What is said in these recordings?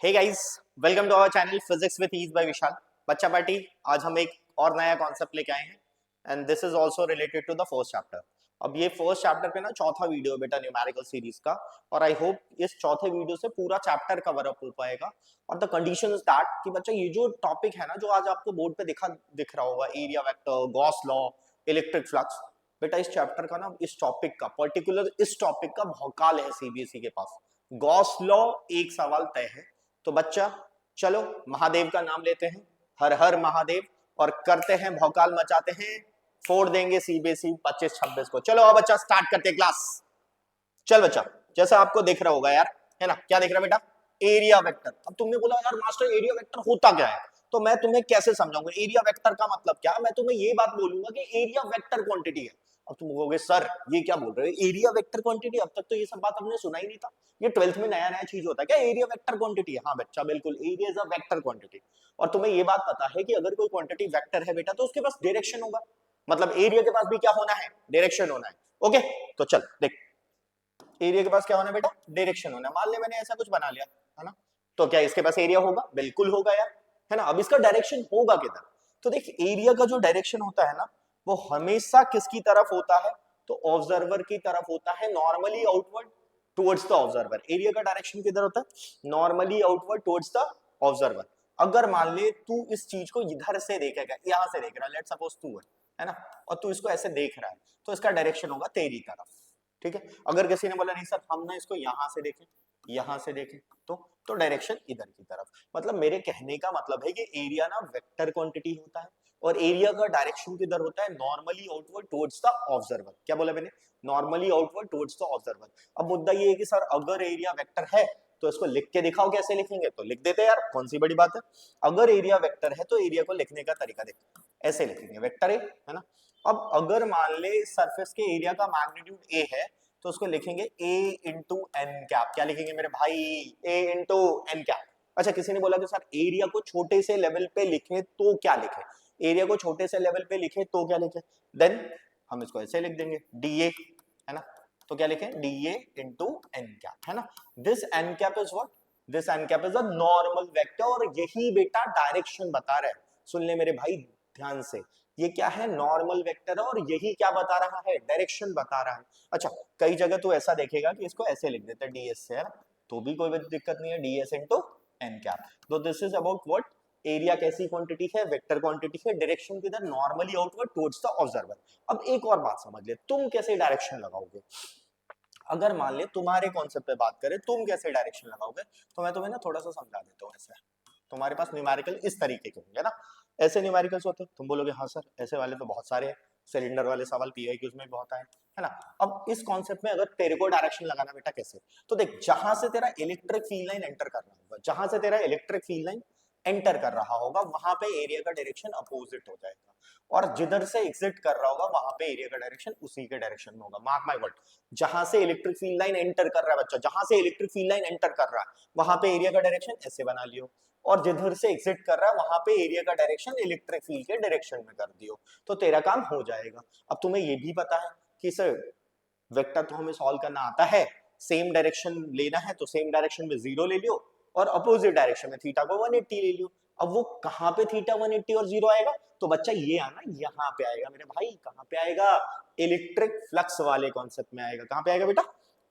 Hey guys, welcome to our channel physics with ease by Vishal. बच्चा party, आज हम एक और नया कॉन्सेप्ट लेके आए हैं and this is also related to the first chapter. अब ये फर्स्ट चैप्टर पे ना चौथा वीडियो बेटा न्यूमेरिकल सीरीज का, और आई होप इस चौथे वीडियो से पूरा चैप्टर कवर अप हो पाएगा। और द कंडीशन इज दैट कि बच्चा ये जो टॉपिक है ना, जो आज आपको बोर्ड पे दिख रहा होगा, area vector, Gauss law, electric flux, बेटा इस चैप्टर का ना, इस टॉपिक का पर्टिकुलर इस टॉपिक का भौकाल है सीबीएसई के पास। गॉस लॉ एक सवाल तय है। तो बच्चा चलो महादेव का नाम लेते हैं, हर हर महादेव, और करते हैं भौकाल मचाते हैं, फोड़ देंगे सीबीएसई 25-26 को। चलो अब बच्चा स्टार्ट करते हैं क्लास। चल बच्चा, जैसा आपको दिख रहा होगा यार, है ना, क्या दिख रहा है बेटा? Area vector. अब तुमने बोला यार मास्टर एरिया वेक्टर होता क्या है, तो मैं तुम्हें कैसे समझाऊंगा एरिया वेक्टर का मतलब क्या। मैं तुम्हें ये बात बोलूंगा कि एरिया वेक्टर क्वांटिटी है। अब तुम कहोगे सर ये क्या बोल रहे हो, एरिया वेक्टर क्वांटिटी? अब तक तो ये सब बात हमने सुना ही नहीं था। ये 12th में नया नया चीज होता है क्या, एरिया वेक्टर क्वांटिटी? हाँ बच्चा बिल्कुल, area is a vector quantity. और तुम्हें ये बात पता है कि अगर कोई क्वांटिटी वेक्टर है बेटा, तो उसके पास डायरेक्शन होगा। मतलब एरिया के पास भी क्या होना है? डायरेक्शन होना है। ओके, तो चल देख, एरिया के पास क्या होना है बेटा? डायरेक्शन होना है। मान ले मैंने ऐसा कुछ बना लिया, है ना, तो क्या इसके पास एरिया होगा? बिल्कुल होगा यार, है ना। अब इसका डायरेक्शन होगा किधर? तो देख, एरिया का जो डायरेक्शन होता है ना, वो हमेशा किसकी तरफ होता है? तो ऑब्जर्वर की तरफ होता है, normally outward towards the observer. Area का डायरेक्शन किधर होता है? Normally outward towards the observer. अगर मान ले तू इस चीज को इधर से देखेगा, यहां से देख रहा है, लेट सपोज तू है ना, और तू इसको ऐसे देख रहा है, तो इसका डायरेक्शन होगा तेरी तरफ। ठीक है। अगर किसी ने बोला नहीं सर हम ना इसको यहां से देखें, यहां से देखें, तो डायरेक्शन इधर की तरफ। मतलब मेरे कहने का मतलब है कि एरिया ना वेक्टर क्वांटिटी होता है, और एरिया का डायरेक्शन किधर होता है? Normally outward towards the observer. क्या बोला मैंने? Normally outward towards the observer. अब मुद्दा ये है कि सर अगर एरिया वेक्टर है तो इसको लिख के दिखाओ, कैसे लिखेंगे? तो लिख देते यार, कौन सी बड़ी बात है। अगर एरिया वेक्टर है तो एरिया को लिखने का तरीका देख, ऐसे लिखेंगे, वेक्टर है ना। अब अगर मान ले सरफेस के एरिया का मैग्नीट्यूड ए है, तो उसको लिखेंगे a इंटू एन कैप। क्या लिखेंगे मेरे भाई? a into n cap. अच्छा, किसी ने बोला कि सर एरिया को छोटे से लेवल पे लिखे तो क्या लिखे? एरिया को छोटे से लेवल पे लिखे तो क्या लिखे? देन हम इसको ऐसे लिख देंगे dA, है ना। तो क्या लिखे? dA इंटू एन कैप, है ना। This n cap is what? This n cap is a normal vector, और यही बेटा डायरेक्शन बता रहा है। सुन ले मेरे भाई ध्यान से, ये क्या है? नॉर्मल वेक्टर है, और यही क्या बता रहा है? डायरेक्शन बता रहा है। अच्छा, कई जगह तो ऐसा देखेगा कि इसको ऐसे लिख देते हैं ds से, है ना, तो भी कोई दिक्कत नहीं है, ds इंटू एन कैप। तो this is about what? Area कैसी क्वांटिटी है? वेक्टर क्वांटिटी है। डायरेक्शन किधर? Normally outward towards the observer. अब एक और बात समझ ले, तुम कैसे डायरेक्शन लगाओगे? अगर मान ले तुम्हारे कॉन्सेप्ट पे बात करें, तुम कैसे डायरेक्शन लगाओगे, तो मैं तुम्हें ना थोड़ा सा समझा देता हूँ। ऐसे तुम्हारे पास न्यूमेरिकल इस तरीके के होंगे ना, ऐसे न्यूमेरिकल्स होते हैं। तुम बोलोगे हाँ सर ऐसे वाले तो बहुत सारे हैं, सिलेंडर वाले सवाल पीआईक्यूज में बहुत आए, है ना। अब इस कॉन्सेप्ट में अगर तेरे को डायरेक्शन लगाना बेटा कैसे, तो देख, जहां से तेरा इलेक्ट्रिक फील्ड लाइन एंटर कर रहा होगा, जहां से तेरा इलेक्ट्रिक फील्ड लाइन एंटर कर रहा होगा, वहां पे एरिया का डायरेक्शन अपोजिट हो जाएगा, और जिधर से एग्जिट कर रहा होगा वहां पे एरिया का डायरेक्शन उसी के डायरेक्शन में होगा। मार्क माय वर्ड, जहां से इलेक्ट्रिक फील्ड लाइन एंटर कर रहा है बच्चा, जहां से इलेक्ट्रिक फील्ड लाइन एंटर कर रहा है वहां पे एरिया का डायरेक्शन ऐसे बना लियो, और जिधर से एग्जिट कर रहा है वहां पे एरिया का डायरेक्शन इलेक्ट्रिक फील्ड के डायरेक्शन में कर दियो, तो तेरा काम हो जाएगा। अब तुम्हें ये भी पता है कि सर वेक्टर तो हमें सॉल्व करना आता है, सेम डायरेक्शन लेना है तो सेम डायरेक्शन में 0 ले लियो, और अपोजिट डायरेक्शन में थीटा को 180 ले लियो। अब वो कहां पे थीटा 180 और 0 आएगा? तो बच्चा ये आना यहाँ पे आएगा मेरे भाई। कहां पे आएगा? इलेक्ट्रिक फ्लक्स वाले कॉन्सेप्ट में आएगा। कहां पे आएगा बेटा?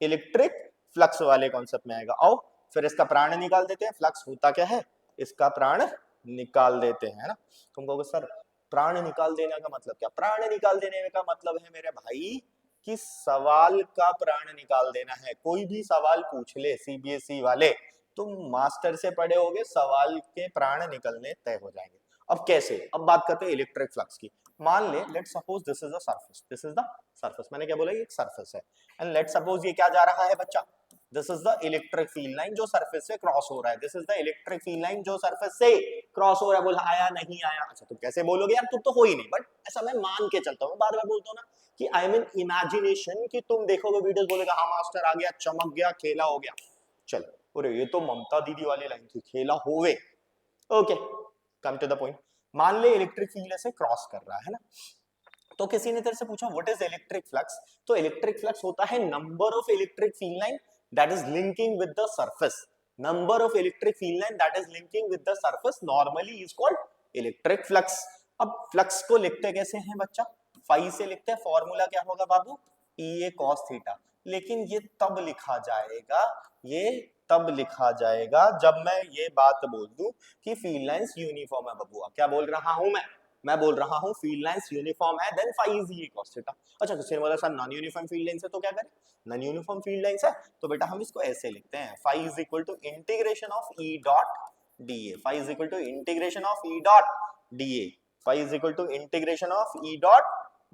इलेक्ट्रिक फ्लक्स वाले कॉन्सेप्ट में आएगा। आओ फिर इसका प्राण निकाल देते हैं। फ्लक्स होता क्या है? इसका प्राण निकाल देते हैं, है ना। तुम कहोगे सर प्राण निकाल देने का मतलब क्या? प्राण निकाल देने का मतलब है मेरे भाई कि सवाल का प्राण निकाल देना है। कोई भी सवाल पूछ ले सीबीएसई वाले, तुम मास्टर से पढ़े होगे, सवाल के प्राण निकलने तय हो जाएंगे। अब कैसे? अब बात करते हैं इलेक्ट्रिक फ्लक्स की। मान ले, let suppose this is the surface, this is the surface. मैंने क्या बोला? ये एक सरफेस है, एंड लेट सपोज ये क्या जा रहा है बच्चा? This is the electric field line जो सरफेस से क्रॉस हो रहा है। This is the electric field line जो सरफेस से क्रॉस हो रहा है। बोला आया नहीं आया? अच्छा तुम कैसे बोलोगे यार, तुम तो हो ही नहीं, बट ऐसा मैं मान के चलता हूँ, बार बार बोलता हूँ ना कि आई मीन इमेजिनेशन, कि तुम देखोगे वीडियोस, बोलेगा हाँ मास्टर आ गया, चमक गया, खेला हो गया। चलो, अरे ये तो ममता दीदी वाली लाइन थी, खेला होवे। Okay, come to the point. मान ले इलेक्ट्रिक फील्ड से क्रॉस कर रहा है ना, तो किसी ने तेरे से पूछा व्हाट इज इलेक्ट्रिक फ्लक्स, तो इलेक्ट्रिक फ्लक्स होता है number of electric field line that is linking with the surface. number of electric field line that is linking with the surface normally is called electric flux. अब flux को लिखते कैसे हैं बच्चा, phi से लिखते हैं, फॉर्मूला क्या होगा बाबू, E a cos थीटा। लेकिन ये तब लिखा जाएगा, ये तब लिखा जाएगा जब मैं ये बात बोल दूं कि फील्ड लाइंस यूनिफॉर्म है बबुआ। क्या बोल रहा हूं मैं बोल रहा हूं फील्ड लाइंस यूनिफॉर्म है, then phi is E cos theta. अच्छा किसी ने बोला sir non uniform field lines है तो क्या करें, नॉन यूनिफॉर्म फील्ड लाइंस है तो बेटा हम इसको ऐसे लिखते हैं, phi is equal to integration of E dot dA, phi is equal to integration of E dot dA, phi is equal to integration of E dot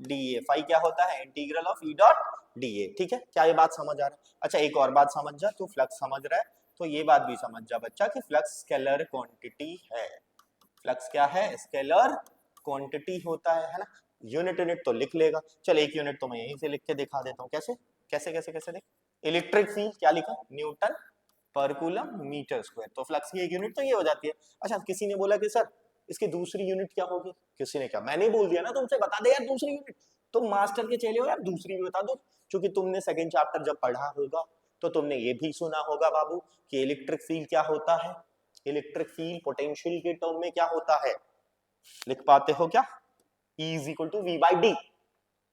dA। Phi क्या होता है, integral of E dot dA। ठीक है, क्या ये बात समझ आ रहा है? अच्छा एक और बात समझ जा, तू फ्लक्स समझ रहा है तो ये बात भी समझ जा बच्चा कि फ्लक्स स्केलर क्वांटिटी है। फ्लक्स क्या है, स्केलर क्वांटिटी होता है ना। यूनिट तो लिख लेगा, चल एक यूनिट तो मैं यहीं से लिख के दिखा देता हूँ। कैसे कैसे कैसे कैसे देख, इलेक्ट्रिक फील्ड क्या लिखा, न्यूटन पर कूलम मीटर स्क्वायर, तो फ्लक्स की एक यूनिट तो ये हो जाती है। अच्छा किसी ने बोला कि सर इसकी दूसरी यूनिट क्या होगी, किसी ने क्या, मैंने बोल दिया ना तुमसे, बता दे यार दूसरी यूनिट, तुम मास्टर के चेले हो यार, दूसरी भी बता दो, क्योंकि तुमने सेकंड चैप्टर जब पढ़ा होगा तो तुमने ये भी सुना होगा बाबू कि इलेक्ट्रिक फील्ड क्या होता है, इलेक्ट्रिक फील्ड पोटेंशियल के टर्म में क्या होता है, लिख पाते हो क्या, E is equal to V by D.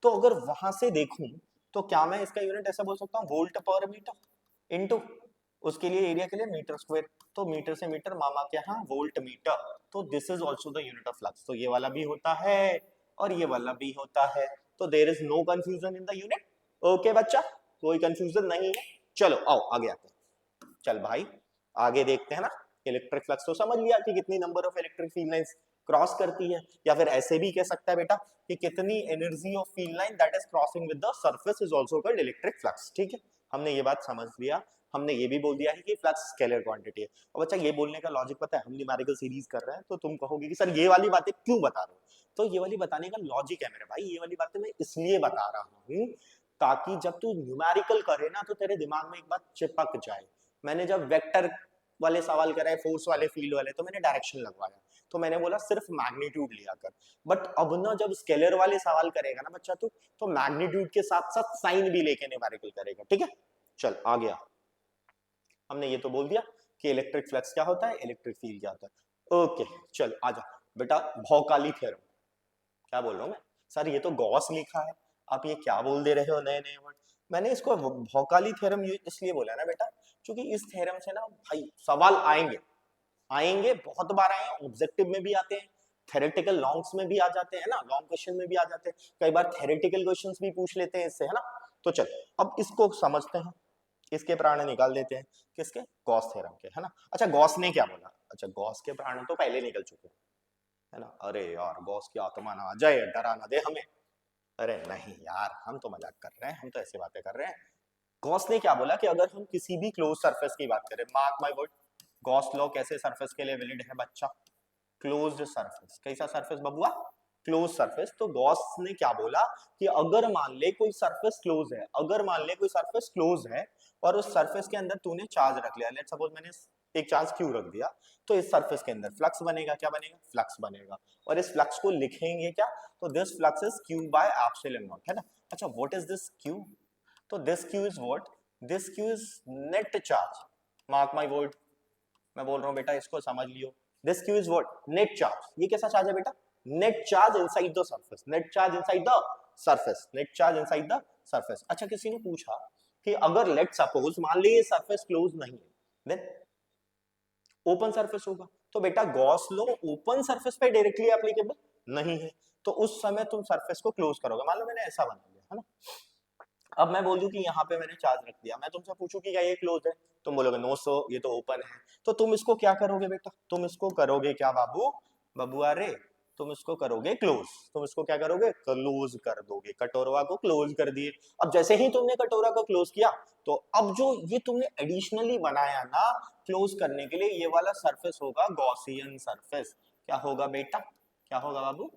तो अगर वहां से देखूं तो क्या मैं इसका यूनिट ऐसा बोल सकता हूँ, वोल्ट पर मीटर इनटू उसके लिए एरिया के लिए मीटर स्क्वायर, तो मीटर से मीटर मामा के यहाँ वोल्ट मीटर, तो this is also the unit of flux. तो ये वाला भी होता है और ये वाला भी होता है, तो there is no confusion in the unit. Okay बच्चा, कोई कंफ्यूजन नहीं है। चलो आओ आगे आते हैं, चल भाई आगे देखते हैं ना। इलेक्ट्रिक फ्लक्स तो समझ लिया कि कितनी number of electric field lines cross करती है, या फिर ऐसे भी कह सकता है बेटा कि कितनी energy of field line that is crossing with the surface is also called electric flux. ठीक है, हमने ये बात समझ लिया, हमने ये भी बोल दिया है कि फ्लक्स स्केलर क्वांटिटी है। और बच्चा ये बोलने का लॉजिक पता है, हम न्यूमेरिकल सीरीज कर रहे हैं तो तुम कहोगे कि सर ये वाली बातें क्यों बता रहे हो, तो ये वाली बताने का लॉजिक है मेरे भाई, ये वाली बातें मैं इसलिए बता रहा हूँ ताकि जब तू न्यूमेरिकल करे ना तो तेरे दिमाग में एक बात चिपक जाए। मैंने जब वेक्टर वाले सवाल कराए, फोर्स वाले, फील्ड वाले, तो मैंने डायरेक्शन लगवाया, तो मैंने बोला सिर्फ मैग्नीट्यूड लिया कर। बट अब ना जब स्केलर वाले सवाल करेगा ना बच्चा तू, तो मैग्नीट्यूड के साथ साथ साइन भी लेके न्यूमेरिकल करेगा। ठीक है, चल आ गया, हमने ये तो बोल दिया कि इलेक्ट्रिक फ्लक्स क्या होता है, इलेक्ट्रिक फील्ड क्या होता है। ओके चल आजा बेटा, भौकाली थ्योरम। क्या बोल रहा हूँ मैं, सर ये तो गॉस लिखा है, आप ये क्या बोल दे रहे हो नए नए वर्ड। मैंने इसको भौकाली थ्योरम इसलिए बोला ना बेटा, क्योंकि इस थ्योरम से ना भाई सवाल आएंगे, आएंगे बहुत बार आए हैं, ऑब्जेक्टिव में भी आते हैं, थेरेटिकल लॉन्ग्स में भी आ जाते हैं ना, लॉन्ग क्वेश्चन में भी आ जाते हैं, कई बार थेरेटिकल क्वेश्चंस भी पूछ लेते हैं इससे, है ना। तो चल अब इसको समझते हैं, इसके प्राण निकाल देते हैं, किसके, गॉस थ्योरम के, है ना। अच्छा गॉस ने क्या बोला, अच्छा गॉस के प्राण तो पहले निकल चुके हैं, है ना। अरे यार गॉस की आत्मा ना आ जाए, डरा ना दे हमें, अरे नहीं यार हम तो मजाक कर रहे हैं, हम तो ऐसी बातें कर रहे हैं। गॉस ने क्या बोला कि अगर हम किसी भी क्लोज सरफेस की बात करें, mark my word, Gauss law कैसे सरफेस के लिए वैलिड है बच्चा, क्लोज्ड सरफेस, कैसा सरफेस बबुआ, क्लोज सरफेस। तो गॉस ने क्या बोला कि अगर मान ले कोई सरफेस क्लोज है, अगर मान ले कोई सरफेस क्लोज है और उस सरफेस के अंदर तूने चार्ज रख लिया, लेट्स सपोज मैंने एक चार्ज क्यू रख दिया, तो इस सरफेस के अंदर फ्लक्स बनेगा, क्या बनेगा, फ्लक्स बनेगा, और इस फ्लक्स को लिखेंगे क्या, तो this flux is Q by epsilon naught, है ना। अच्छा व्हाट इज दिस क्यू, तो this Q is what, this Q is net charge, mark my word, मैं बोल रहा हूं बेटा इसको समझ लियो, this Q is what, net charge. ये कैसा चार्ज है बेटा, net charge inside the surface, net charge inside the surface, net charge inside the surface. अच्छा किसी ने पूछा कि अगर लेट सपोज मान ली ये सरफेस क्लोज नहीं है, देन ओपन सरफेस होगा, तो बेटा गॉस लॉ ओपन सरफेस पे डायरेक्टली एप्लीकेबल नहीं है, तो उस समय तुम सरफेस को क्लोज करोगे। मान लो मैंने ऐसा बना लिया, है ना, अब मैं बोल दूं कि यहाँ पे मैंने चार्ज रख दिया, मैं तुमसे पूछूं कि क्या ये क्लोज है, तुम बोलोगे नो सो ये तो ओपन है, तो तुम इसको क्या करोगे बेटा, तुम इसको करोगे क्या बाबू, बबुआ रे, तुम इसको करोगे क्लोज, तुम इसको क्या करोगे, क्लोज कर दोगे, कटोरवा को क्लोज कर दिए। अब जैसे ही तुमने कटोरा को क्लोज किया, तो अब जो ये तुमने एडिशनली बनाया ना क्लोज करने के लिए, ये वाला सरफेस होगा गॉसियन सरफेस। क्या होगा बेटा, क्या होगा बाबू,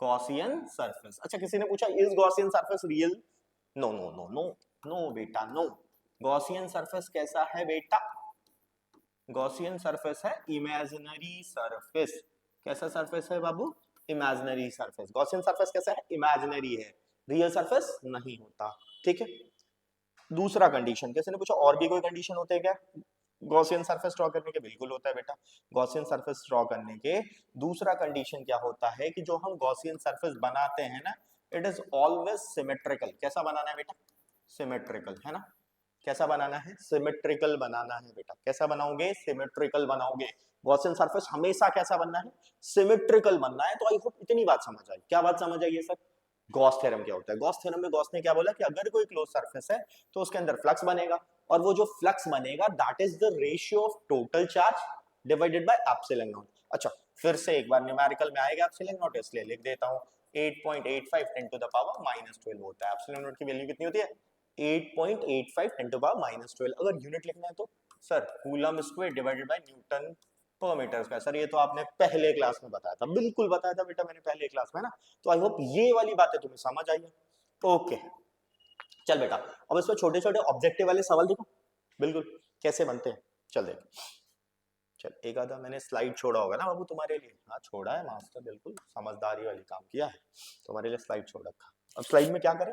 गॉसियन सरफेस। अच्छा किसी ने पूछा is Gaussian surface real, no no no no no बेटा नो, गॉसियन सरफेस कैसा है बेटा, गॉसियन सरफेस है इमेजिनरी सरफेस। कैसा सरफेस है बाबू, इमेजिनरी सरफेस। गॉसियन सरफेस कैसा है, इमेजिनरी है, रियल सरफेस नहीं होता। ठीक है, दूसरा कंडीशन, किसी ने पूछा और भी कोई कंडीशन होते हैं क्या, गॉसियन सरफेस ड्रॉ करने के बिल्कुल होता है बेटा। गॉसियन सरफेस ड्रॉ करने के दूसरा कंडीशन क्या होता है कि जो हम गॉसियन सरफेस बनाते हैं ना, इट इज ऑलवेज सिमेट्रिकल। कैसा बनाना है बेटा? सिमेट्रिकल, है ना? कैसा बनाना है? सिमेट्रिकल बनाना है बेटा। कैसा बनाओगे? सिमेट्रिकल बनाओगे। गॉसियन सरफेस हमेशा कैसा बनना है? सिमेट्रिकल बनना है। तो आई होप इतनी बात समझ आई। क्या बात समझ आई है सर? गॉस थ्योरम क्या होता है? गॉस थ्योरम में गॉस ने क्या बोला कि अगर कोई क्लोज सरफेस है तो उसके अंदर फ्लक्स बनेगा, और वो जो फ्लक्स बनेगा that is the ratio of total charge divided by epsilon not. अच्छा, फिर से एक बार न्यूमेरिकल में आएगा एप्सिलॉन नॉट, इसलिए लिख देता हूं 8.85 10 टू द पावर -12 होता है। एप्सिलॉन नॉट की वैल्यू कितनी होती है? 8.85 10 टू पावर -12। अगर यूनिट लिखना है तो sir coulomb square divided by Newton पर मीटर स्क्वायर। सर ये तो आपने पहले क्लास में बताया था, बिल्कुल बताया था बेटा मैंने पहले क्लास में ना। तो आई होप ये वाली बातें तुम्हें समझ आई है। ओके चल बेटा, अब इसमें छोटे छोटे ऑब्जेक्टिव वाले सवाल देखो बिल्कुल कैसे बनते हैं। चल देख, चल एक आधा मैंने स्लाइड छोड़ा होगा ना बाबू तुम्हारे लिए। हाँ छोड़ा है मास्टर, बिल्कुल समझदारी वाली काम किया है, तुम्हारे लिए स्लाइड छोड़ रखा। अब स्लाइड में क्या करें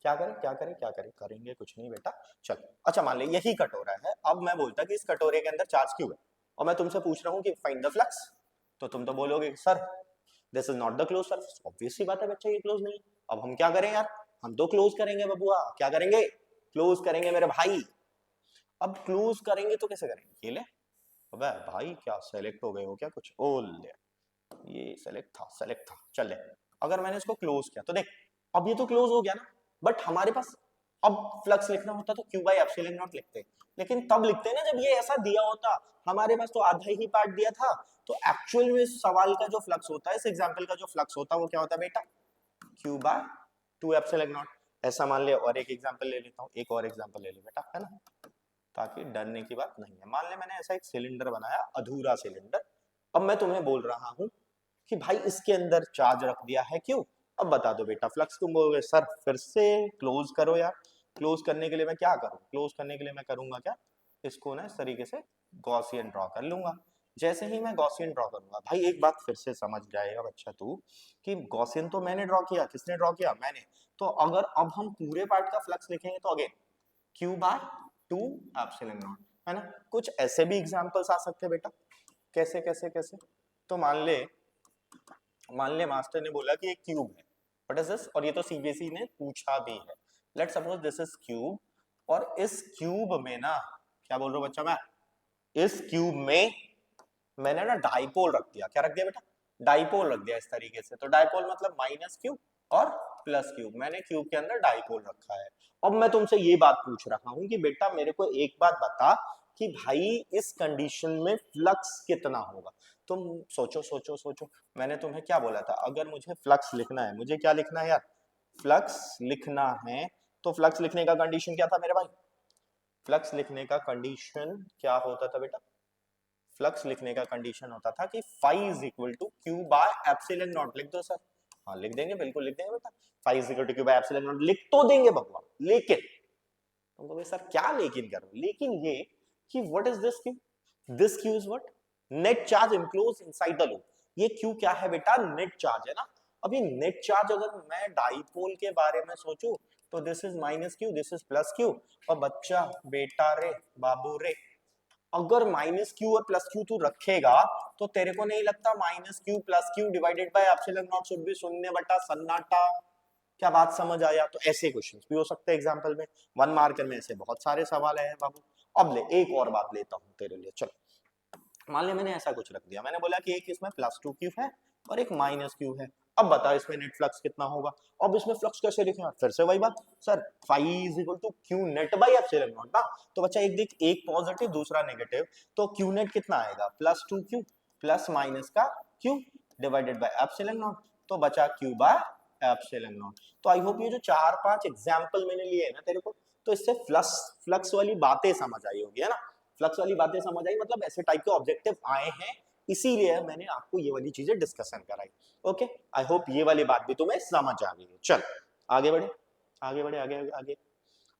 क्या करें क्या करें क्या करें? करेंगे कुछ नहीं बेटा। चल अच्छा, मान ले यही कटोरा है। अब मैं बोलता कि इस कटोरे के अंदर चार्ज क्यों है, और मैं तुमसे पूछ रहा हूँ कि फाइंड द फ्लक्स। तो तुम तो बोलोगे sir this is not the close surface. Obvious सी बात है बच्चा, ये क्लोज नहीं है। अब हम क्या करें यार? हम तो क्लोज करेंगे बबुआ। क्या करेंगे? क्लोज करेंगे मेरे भाई। अब क्लोज करेंगे तो कैसे करेंगे? ये ले। अबे भाई क्या सेलेक्ट हो गए हो क्या कुछ? ओ ले, ये सेलेक्ट था। चल ले, अगर मैंने इसको क्लोज किया तो देख, अब ये तो क्लोज हो गया ना। बट हमारे पास अब फ्लक्स लिखना होता तो क्यू बाई एप्सिलॉन नॉट लिखते, लेकिन तब लिखते ना जब ये ऐसा दिया होता। हमारे पास तो आधा ही पार्ट दिया था। तो एक्चुअल में इस सवाल का जो फ्लक्स होता है, इस एग्जांपल का जो फ्लक्स होता है वो क्या होता है बेटा? Q by 2 epsilon naught. ऐसा मान ले। और एक एग्जांपल ले लेता हूँ, एक और एग्जांपल ले ले बेटा, है ना, ताकि डरने की बात नहीं है। मान ले मैंने ऐसा एक सिलेंडर बनाया, अधूरा सिलेंडर। अब मैं तुम्हें बोल रहा हूं कि भाई इसके अंदर चार्ज रख दिया है, क्यों? अब बता दो बेटा फ्लक्स। तुम बोलोगे सर फिर से क्लोज करो यार। क्लोज करने के लिए मैं क्या करूं? क्लोज करने के लिए मैं करूंगा क्या? इसको ना इस तरीके से गॉसियन ड्रॉ कर लूंगा। जैसे ही मैं गॉसियन ड्रॉ करूंगा, भाई एक बात फिर से समझ जाएगा बच्चा तू, कि गॉसियन तो मैंने ड्रॉ किया। किसने ड्रॉ किया? मैंने। तो अगर अब हम पूरे पार्ट का फ्लक्स लिखेंगे तो again Q by 2 epsilon naught, है ना। कुछ ऐसे भी एग्जांपल्स आ सकते हैं बेटा। कैसे कैसे कैसे? तो मान ले मास्टर ने बोला कि एक क्यूब है, व्हाट इज दिस, और ये तो सीबीएसई ने पूछा भी है। Let's suppose this is cube, और इस क्यूब में ना, क्या बोल रहा हूं बच्चा मैं, इस क्यूब में मैंने ना डाइपोल रख दिया। क्या रख दिया बेटा? डाइपोल रख दिया इस तरीके से। तो डाइपोल मतलब माइनस क्यूब और प्लस क्यूब। मैंने क्यूब के अंदर डाइपोल रखा है। अब मैं तुमसे ये बात पूछ रहा हूं कि बेटा मेरे को एक बात बता कि भाई इस कंडीशन में फ्लक्स कितना होगा। तुम सोचो सोचो सोचो। मैंने तुम्हें क्या बोला था? अगर मुझे फ्लक्स लिखना है, मुझे क्या लिखना है यार? फ्लक्स लिखना है। तो फ्लक्स लिखने का कंडीशन क्या था मेरे भाई? फ्लक्स लिखने का कंडीशन क्या होता था बेटा? फ्लक्स लिखने का कंडीशन होता था कि phi is equal to Q by epsilon naught. लिख दो सर। हाँ लिख देंगे, बिल्कुल लिख देंगे बेटा। Phi is equal to Q by epsilon naught लिख तो देंगे बबुआ, लेकिन तुम कहोगे सर क्या लेकिन करो? लेकिन ये कि what is this Q? This Q is what? Net charge enclose inside the loop. ये क्यू क्या है बेटा? नेट चार्ज है ना। अभी नेट चार्ज अगर मैं डाइपोल के बारे में सोचूं तो this is minus Q, this is plus Q. और बच्चा बेटा रे बाबू रे, अगर माइनस क्यू और प्लस क्यू तू रखेगा तो तेरे को नहीं लगता minus Q plus Q divided by epsilon not should be शून्य बटा सन्नाटा? क्या बात समझ आया? तो ऐसे क्वेश्चंस भी हो सकते हैं एग्जांपल में। 1 मार्कर में ऐसे बहुत सारे सवाल हैं बाबू। अब ले एक और बात लेता हूं तेरे लिए। चल मान ले मैंने ऐसा कुछ रख दिया। मैंने बोला कि एक इसमें +2 क्यू है और एक माइनस क्यू है। अब बता इसमें नेट फ्लक्स कितना होगा? अब इसमें फ्लक्स कैसे लिखें? फिर से वही बात sir, phi is equal to Q net by epsilon naught ना। तो बच्चा एक देख, एक पॉजिटिव दूसरा नेगेटिव, तो क्यू नेट कितना आएगा? +2 क्यू प्लस माइनस का Q divided by epsilon naught. तो बचा क्यू बाय एप्सिलॉन नॉट। तो आई होप ये जो 4-5 एग्जांपल मैंने लिए हैं ना तेरे को, तो इससे फ्लक्स वाली बातें समझ आई होगी, है ना। फ्लक्स वाली बातें समझ आई, मतलब ऐसे टाइप के ऑब्जेक्टिव आए हैं, इसीलिए मैंने आपको ये वाली चीजें डिस्कशन कराई। ओके, आई होप ये वाली बात भी तुम्हें समझ आ गई है। चल आगे बढ़े आगे बढ़े आगे आगे आगे।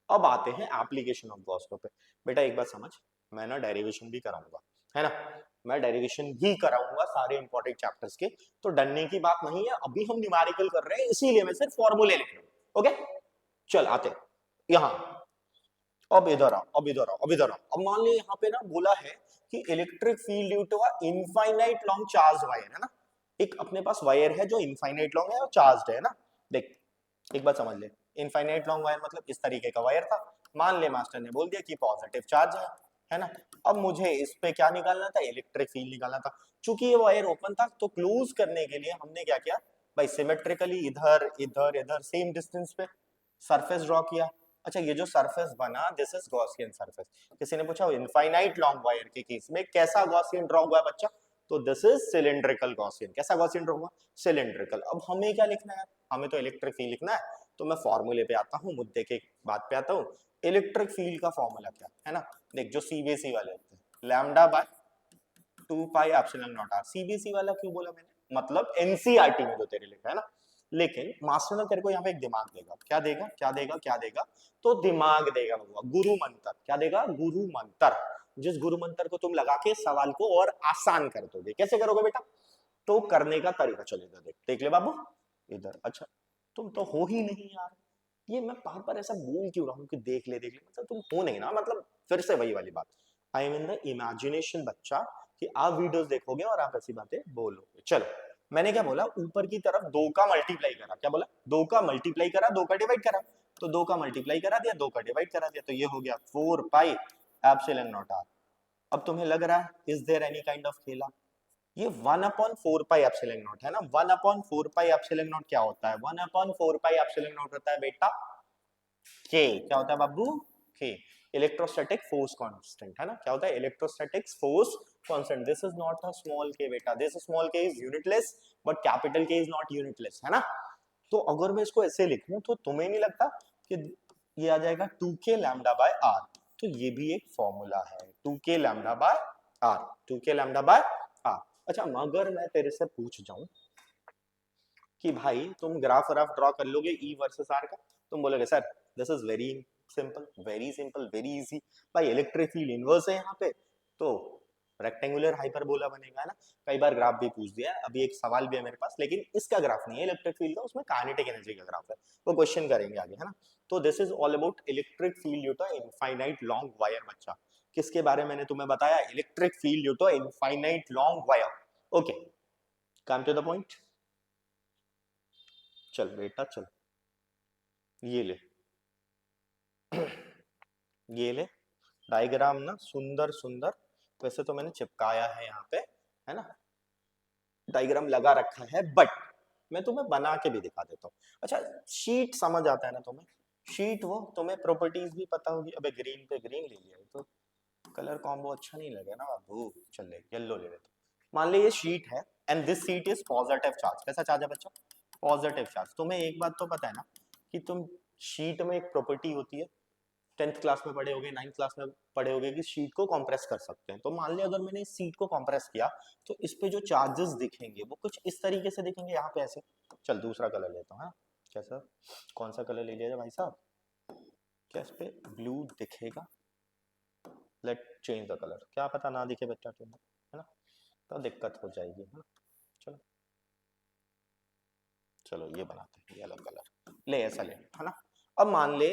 अब आते हैं एप्लीकेशन ऑफ गॉस लॉ पे। बेटा एक बात समझ, मैं ना डेरिवेशन भी कराऊंगा, है ना। मैं डेरिवेशन भी कराऊंगा सारे इंपॉर्टेंट चैप्टर्स के। तो डरने की बात नहीं है। अभी हम न्यूमेरिकल कर रहे हैं, इसीलिए मैं सिर्फ फॉर्मूले लिख रहा हूं। ओके चल आते यहां। अब इधर आओ, अब इधर आओ, अब इधर आओ। अब मान ली यहाँ पे ना बोला है कि electric field due to a infinite long charge wire, है ना। एक अपने पास वायर है जो इनफाइनाइट लॉन्ग है और चार्ज्ड है ना। देख एक बात समझ ले, इनफाइनाइट लॉन्ग वायर मतलब इस तरीके का वायर था। मान ले मास्टर ने बोल दिया कि पॉजिटिव चार्ज है ना। अब मुझे इस पे क्या निकालना था, इलेक्ट्रिक फील्ड निकालना था। चूंकि ये वायर ओपन था तो क्लोज करने के लिए हमने क्या किया भाई, सिमेट्रिकली इधर इधर इधर सेम डिस्टेंस पे सरफेस ड्रॉ किया। अच्छा ये जो सरफेस बना दिस इज गॉसियन सरफेस। किसी ने पूछा इनफाइनाइट लॉन्ग वायर के केस में कैसा गॉसियन ड्रॉ हुआ है बच्चा, तो दिस इज सिलिंड्रिकल गॉसियन। कैसा गॉसियन ड्रॉ हुआ, सिलिंड्रिकल। अब हमें क्या लिखना है, हमें तो इलेक्ट्रिक फील्ड लिखना है। तो मैं फॉर्मूले पे आता हूँ, मुद्दे के बात पे आता हूँ। इलेक्ट्रिक फील्ड का फॉर्मूला क्या है ना, देख जो सीबीएसई वाले होते हैं, lambda by 2 pi epsilon naught R. CBSE वाला क्यों बोला मैंने, मतलब एनसीईआरटी में जो तेरे लिखा है ना। लेकिन मास्टर ने तेरे को यहाँ पे एक दिमाग देगा, क्या देगा क्या देगा क्या देगा, तो दिमाग देगा बाबा, गुरु मंत्र। क्या देगा, गुरु मंत्र। जिस गुरु मंत्र को तुम लगा के सवाल को और आसान कर दोगे। कैसे करोगे बेटा, तो करने का तरीका चलेगा, देख देख ले बाबू इधर। अच्छा तुम तो हो ही नहीं यार, ये मैं बार बार ऐसा बोल क्यों रहा हूँ कि देख ले देख ले, मतलब तुम हो नहीं ना, मतलब फिर से वही वाली बात। I am in the imagination बच्चा, कि आप वीडियोस देखोगे और आप ऐसी बातें बोलोगे। चलो मैंने क्या बोला, ऊपर की तरफ 2 का मल्टीप्लाई करा। क्या बोला, 2 का मल्टीप्लाई करा, 2 का डिवाइड करा। तो 2 का मल्टीप्लाई करा दिया, 2 का डिवाइड करा दिया, तो ये हो गया 4 पाई एप्सिलॉन नॉट आर। अब तुम्हें लग रहा है is there any kind of खेला, ये 1 अपॉन 4 पाई एप्सिलॉन नॉट है ना। 1 अपॉन 4 पाई एप्सिलॉन नॉट क्या होता है, 1 अपॉन 4 पाई एप्सिलॉन नॉट होता है बेटा के। क्या होता है बाबू, के। इलेक्ट्रोस्टैटिक फोर्स कांस्टेंट है ना। क्या होता है, electrostatic force constant. This is not a small के बेटा, दिस स्मॉल के इज यूनिटलेस बट कैपिटल के इज नॉट यूनिटलेस, है ना। तो अगर मैं इसको ऐसे लिखूं तो तुम्हें नहीं लगता कि ये आ जाएगा 2k लैम्डा बाय आर। तो ये भी एक फॉर्मूला है, 2k lambda by R, 2k lambda by R. अच्छा मगर मैं तेरे से पूछ जाऊं कि भाई तुम ग्राफ व्राफ ड्रॉ कर लोगे ई वर्सेस आर का, तुम बोलोगे sir this is very simple, very simple, very easy. भाई इलेक्ट्रिक फील्ड इनवर्स है यहाँ पे, तो रेक्टेंगुलर हाइपरबोला बनेगा, है ना। कई बार ग्राफ भी पूछ दिया है, अभी एक सवाल भी है मेरे पास, लेकिन इसका ग्राफ नहीं है इलेक्ट्रिक फील्ड का, उसमें काइनेटिक एनर्जी का ग्राफ है, वो क्वेश्चन करेंगे आगे, है ना। तो this is all about electric field due to infinite long wire बच्चा। किसके बारे में मैंने तुम्हें बताया, electric field due to infinite long wire. Okay come to the point, चल बेटा चल, ये ले ये ले डायग्राम ना, सुंदर सुंदर। वैसे तो मैंने चिपकाया है यहाँ पे, है ना, डायग्राम लगा रखा है, बट मैं तुम्हें बना के भी दिखा देता हूँ। अच्छा शीट समझ आता है ना तुम्हें, शीट वो तुम्हें प्रॉपर्टीज भी पता होगी। अबे ग्रीन पे ग्रीन ले लिया, तो कलर कॉम्बो अच्छा नहीं लगे ना बाबू, चल येलो ले लेते। मान ली ये शीट है and this sheet is positive charge. कैसा चार्ज है बच्चा, पॉजिटिव चार्ज। तुम्हें एक बात तो पता है ना कि तुम शीट में एक प्रॉपर्टी होती है, 10th क्लास में पढ़े होगे, 9th क्लास में पढ़े होगे, कि शीट को कंप्रेस कर सकते हैं। तो मान लिया अगर मैंने इस शीट को कंप्रेस किया तो इस पे जो चार्जेस दिखेंगे वो कुछ इस तरीके से दिखेंगे, यहाँ पे ऐसे। चल दूसरा कलर लेता हूँ, कैसा, कौन सा कलर ले लिया भाई साहब, क्या इस पे ब्लू दिखेगा, लेट चेंज द कलर, क्या पता ना दिखे बच्चा तुम्हें, है ना, तो दिक्कत हो जाएगी, है ना। चलो चलो ये बनाते हैं, ये अलग कलर ले, ऐसा ले, है ना। अब मान ले,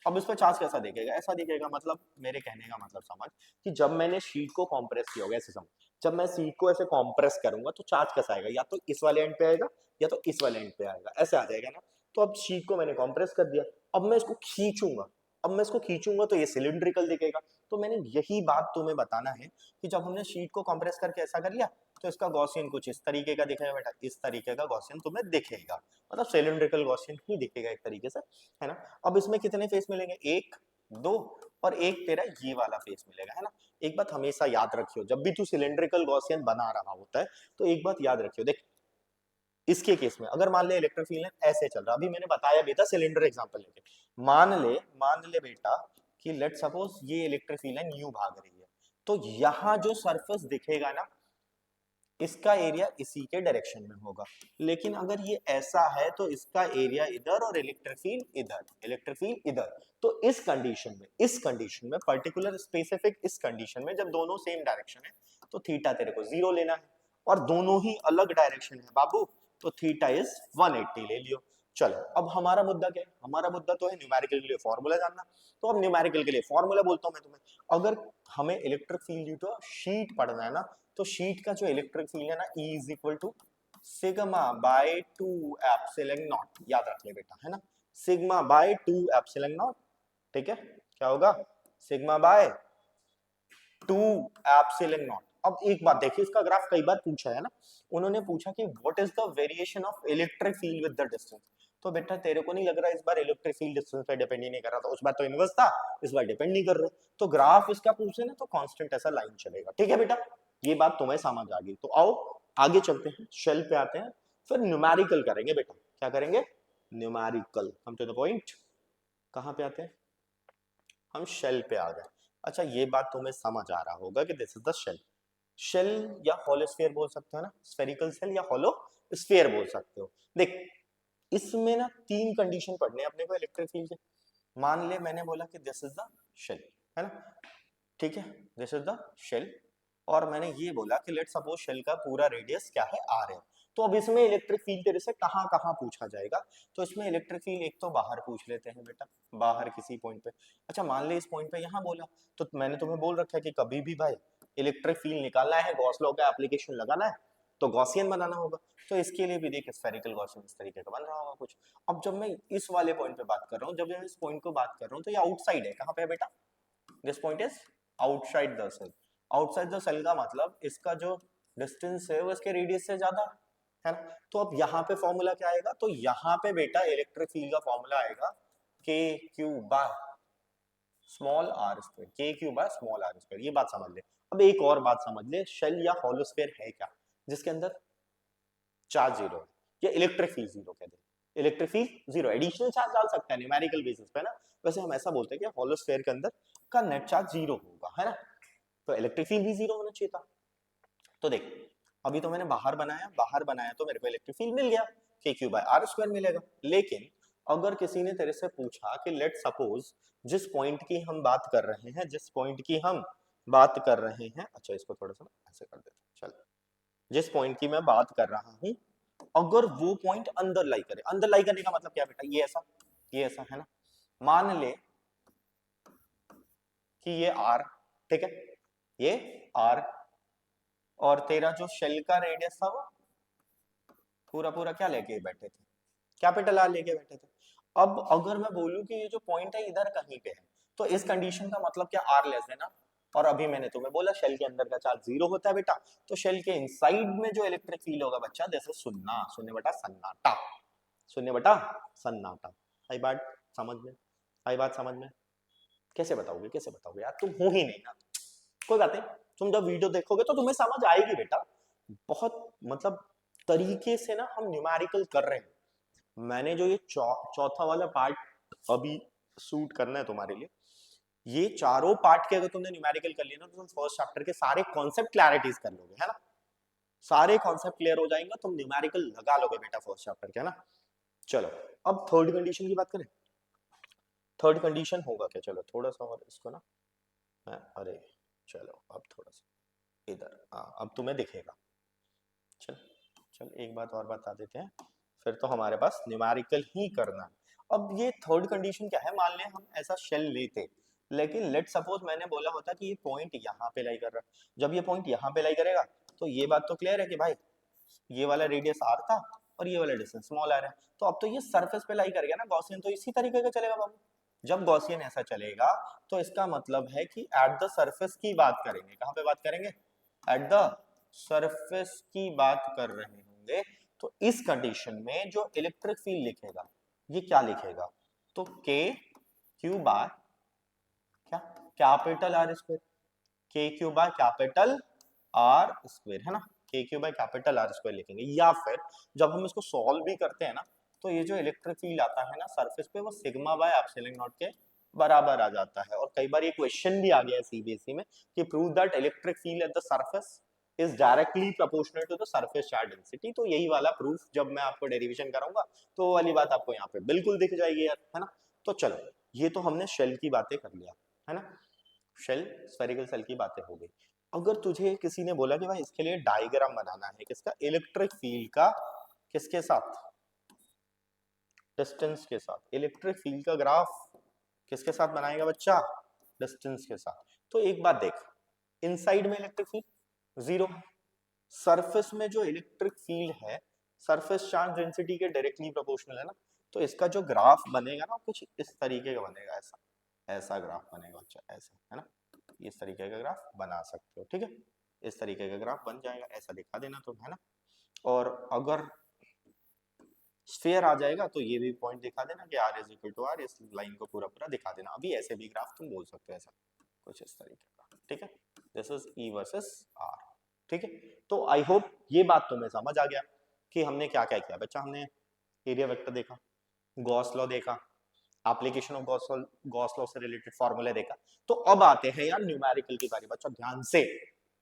अब इस पर चार्ज कैसा दिखेगा, ऐसा दिखेगा। मतलब मेरे कहने का मतलब समझ, कि जब मैंने शीट को कॉम्प्रेस किया होगा, ऐसे समझ, जब मैं शीट को ऐसे कॉम्प्रेस करूंगा तो चार्ज कैसा आएगा, या तो इस वाले एंड पे आएगा या तो इस वाले एंड पे आएगा, ऐसे आ जाएगा ना। तो अब शीट को मैंने कॉम्प्रेस कर दिया, अब मैं इसको खींचूंगा, अब मैं इसको खींचूंगा तो ये सिलिंड्रिकल दिखेगा। तो मैंने यही बात तुम्हें बताना है कि जब हमने शीट को कॉम्प्रेस करके ऐसा कर लिया तो इसका गॉसियन कुछ इस तरीके का दिखेगा बेटा, इस तरीके का गॉसियन तुम्हें दिखेगा, मतलब सिलिंड्रिकल गॉसियन ही दिखेगा एक तरीके से, है ना। अब इसमें कितने फेस मिलेंगे, 1 2 और एक तेरा ये वाला फेस मिलेगा, है ना। एक बात हमेशा याद रखियो, जब भी तू सिलिंड्रिकल गॉसियन बना रहा होता है तो एक बात याद रखियो, देख इसके केस में अगर मान ले इलेक्ट्रिक फील्ड ऐसे चल रहा, अभी मैंने बताया भी था सिलेंडर एग्जांपल लेके, मान ले बेटा कि लेट सपोज ये इलेक्ट्रिक फील्ड है, न्यू भाग रही है, तो यहाँ जो सरफेस दिखेगा ना, इसका एरिया इसी के डायरेक्शन में होगा। लेकिन अगर ये ऐसा है तो इसका एरिया इधर और इलेक्ट्रिक फील्ड इधर, इलेक्ट्रिक फील्ड इधर। तो इस कंडीशन में पर्टिकुलर स्पेसिफिक इस कंडीशन में जब दोनों सेम डायरेक्शन है तो थीटा तेरे को 0 लेना है, और दोनों ही अलग डायरेक्शन है बाबू, तो थीटा इज 180 ले लियो। चलो अब हमारा मुद्दा क्या है, हमारा मुद्दा तो है न्यूमेरिकल के लिए फॉर्मूला जानना। तो अब न्यूमेरिकल के लिए फॉर्मूला बोलता हूं मैं तुम्हें। अगर हमें electric field due to sheet पढ़ना है ना, तो शीट का जो इलेक्ट्रिक फील्ड है ना, E is equal to sigma by 2 epsilon naught, याद रख ले बेटा, है ना, सिग्मा बाय 2 एप्सिलॉन नॉट। ठीक है, क्या होगा, सिग्मा बाय 2 एप्सिलॉन नॉट। अब एक बात देखिए, इसका ग्राफ कई बार पूछा है ना, उन्होंने पूछा कि what is the variation of electric field with the distance. तो बेटा तेरे को नहीं लग रहा इस बार इलेक्ट्रिक फील्ड डिस्टेंस पे डिपेंड ही नहीं कर रहा था, उस बार तो इनवर्स था, इस बार डिपेंड नहीं कर रहा। तो ग्राफ इसका पूछे ना तो कांस्टेंट ऐसा लाइन चलेगा। ठीक है बेटा, ये बात तुम्हें समझ आ गई। तो आओ आगे चलते हैं, शेल पे आते हैं, फिर न्यूमेरिकल करेंगे बेटा। क्या करेंगे, numerical, come to the point. कहां पे आते हैं, हम शेल पे आ गए। अच्छा ये बात तुम्हें समझ आ रहा होगा कि this is the shell. Shell या होलो स्फीयर बोल सकते हो ना, स्फेरिकल शेल या होलो स्फीयर बोल सकते हो। देख इसमें ना तीन कंडीशन पढ़ने हैं अपने को इलेक्ट्रिक फील्ड के। मान ले मैंने बोला कि दिस इज द शेल, है ना, ठीक है, दिस इज द शेल, और मैंने ये बोला कि लेट सपोज शेल का पूरा रेडियस क्या है, आर है। तो अब इसमें इलेक्ट्रिक फील्ड तेरे से कहां कहां पूछा जाएगा, तो इसमें इलेक्ट्रिक फील्ड एक तो बाहर पूछ लेते हैं बेटा, बाहर किसी पॉइंट पे। अच्छा मान ले इस पॉइंट पे यहां बोला, तो मैंने तुम्हें बोल रखा है कि कभी भी भाई इलेक्ट्रिक फील्ड निकालना है, गॉस लॉ का एप्लीकेशन लगाना है, तो गॉसियन बनाना होगा। तो इसके लिए भी देख स्फेरिकल गॉसियन इस तरीके का बन रहा होगा कुछ। अब जब मैं इस वाले पॉइंट पे बात कर रहा हूँ, जब मैं इस पॉइंट को बात कर रहा हूँ, तो ये आउटसाइड है, कहां पे है बेटा, this point is outside the shell. Outside the shell का मतलब इसका जो डिस्टेंस है वो इसके रेडियस से ज्यादा है ना। तो अब यहाँ पे फॉर्मूला क्या आएगा, तो यहाँ पे बेटा इलेक्ट्रिक फील्ड का फॉर्मूला आएगा K Q by small r square, K Q by small r square. ये बात समझ ले। अब एक और बात समझ ले, शेल या होलो स्फीयर है क्या, जिसके अंदर चार्ज जीरो है, या इलेक्ट्रिक फील्ड जीरो कहते हैं, electric field zero, additional charge डाल सकता है न्यूमेरिकल बेसिस पे ना, वैसे हम ऐसा बोलते हैं कि होलो स्फीयर के अंदर का नेट चार्ज जीरो होगा, है ना, तो इलेक्ट्रिक फील्ड भी जीरो होना चाहिए था। तो देख अभी तो मैंने बाहर बनाया, बाहर बनाया तो मेरे को इलेक्ट्रिक फील्ड मिल गया, के क्यू बाय आर स्क्वायर मिलेगा। लेकिन अगर किसी ने तेरे से पूछा कि लेट सपोज जिस पॉइंट की हम बात कर रहे हैं, जिस पॉइंट की हम बात कर रहे हैं, अच्छा इसको थोड़ा सा ऐसे कर देते हैं, चल, जिस पॉइंट की मैं बात कर रहा हूं, अगर वो पॉइंट अंदर लाई करे, अंदर लाई करने का मतलब क्या बेटा, ये ऐसा है ना, मान ले कि ये आर, ठीक है, ये आर, और तेरा जो शेल का रेडियस था वो पूरा पूरा क्या लेके बैठे थे, कैपिटल आर लेके बैठे थे। अब अगर मैं बोलूं कि ये जो पॉइंट है इधर कहीं पे है, तो इस कंडीशन का मतलब क्या, आर लेस है ना, और अभी मैंने तुम्हें बोला शेल के अंदर का चार्ज जीरो होता है बेटा, तो शेल के इनसाइड में जो इलेक्ट्रिक फील्ड होगा बच्चा, जैसे सुन्ना, शून्य बटा सन्नाटा, शून्य बटा सन्नाटा। आई बात समझ में, आई बात समझ में, कैसे बताओगे, कैसे बताओगे यार, तुम हो ही नहीं ना, कोई बात नहीं, तुम जब वीडियो देखोगे तो तुम्हें समझ आएगी बेटा। बहुत मतलब तरीके से ना हम न्यूमेरिकल कर रहे हैं। मैंने जो ये चौथा वाला पार्ट अभी शूट करना है तुम्हारे लिए, ये चारों पार्ट के अगर तुमने न्यूमेरिकल कर लिया ना, तो तुम फर्स्ट चैप्टर के सारे कॉन्सेप्ट क्लैरिटीज कर लोगे, है ना, सारे कॉन्सेप्ट क्लियर हो जाएंगे, तुम न्यूमेरिकल लगा लोगे बेटा फर्स्ट चैप्टर के, है ना। चलो अब थर्ड कंडीशन की बात करें, थर्ड कंडीशन होगा क्या, चलो थोड़ा सा और इसको ना, अरे चलो अब थोड़ा सा इधर, हाँ अब तुम्हें दिखेगा। चल चल एक बात और बता देते हैं, फिर तो हमारे पास न्यूमेरिकल ही करना है। अब ये थर्ड कंडीशन क्या है, मान लें हम ऐसा शेल लेते, लेकिन लेट सपोज मैंने बोला होता कि ये पॉइंट यहाँ पे लाई कर रहा है, जब ये पॉइंट यहाँ पे लाई करेगा, तो ये बात तो क्लियर है कि भाई ये वाला रेडियस आर था और ये वाला डिस्टेंस स्मॉल आर है, तो अब तो ये सरफेस पे लाई करेगा ना गॉसियन, तो इसी तरीके का चलेगा बाबू। जब गॉसियन ऐसा चलेगा तो इसका मतलब है कि एट द सरफेस की बात करेंगे, कहां पे बात करेंगे, एट द सरफेस की बात कर रहे होंगे। तो इस कंडीशन में जो इलेक्ट्रिक फील्ड लिखेगा ये क्या लिखेगा, तो के क्यू बाय क्या, capital R square, K Q by capital R square, है ना, K Q by capital R square लिखेंगे। या फिर जब हम इसको सॉल्व भी करते हैं ना, तो ये जो इलेक्ट्रिक फील्ड आता है ना सरफेस पे, वो सिग्मा बाय एप्सिलॉन नॉट के बराबर आ जाता है। और कई बार ये क्वेश्चन भी आ गया है सीबीएसई में कि prove that electric field at the surface is directly proportional to the surface charge density. तो यही वाला प्रूफ जब मैं आपको डेरिवेशन कराऊंगा तो वो वाली बात आपको यहाँ पे बिल्कुल दिख जाएगी यार, है ना। तो चलो ये तो हमने शेल की बातें कर लिया, है ना, शेल स्फेरिकल सेल की बातें हो गई। अगर तुझे किसी ने बोला कि भाई इसके लिए डायग्राम बनाना है, किसका, इलेक्ट्रिक फील्ड का, किसके साथ, डिस्टेंस के साथ। इलेक्ट्रिक फील्ड का ग्राफ किसके साथ बनाएगा बच्चा? डिस्टेंस के साथ। तो एक बात देख, इनसाइड में इलेक्ट्रिक फील्ड जीरो, सरफेस में जो इलेक्ट्रिक फील्ड है सरफेस चार्ज डेंसिटी के डायरेक्टली प्रोपोर्शनल है ना, तो इसका जो ग्राफ बनेगा ना कुछ इस तरीके का बनेगा, ऐसा ऐसा ग्राफ बनेगा बच्चा, ऐसा है ना, इस तरीके का ग्राफ बना सकते हो, ठीक है, इस तरीके का ग्राफ बन जाएगा, ऐसा दिखा देना तुम, है ना। और अगर स्फीयर आ जाएगा तो ये भी पॉइंट दिखा देना कि r is equal to r, इस लाइन को पूरा पूरा दिखा देना। अभी ऐसे भी ग्राफ तुम बोल सकते हो, ऐसा कुछ इस तरीके का, ठीक है, this is E versus R, ठीक है। तो आई होप ये बात तुम्हें समझ आ गया कि हमने क्या क्या किया बच्चा। हमने एरिया वेक्टर देखा, गॉस लॉ देखा, एप्लीकेशन ऑफ गॉस लॉ से रिलेटेड फॉर्मूले देखा। तो अब आते हैं यार न्यूमेरिकल की बारी बच्चा, ध्यान से,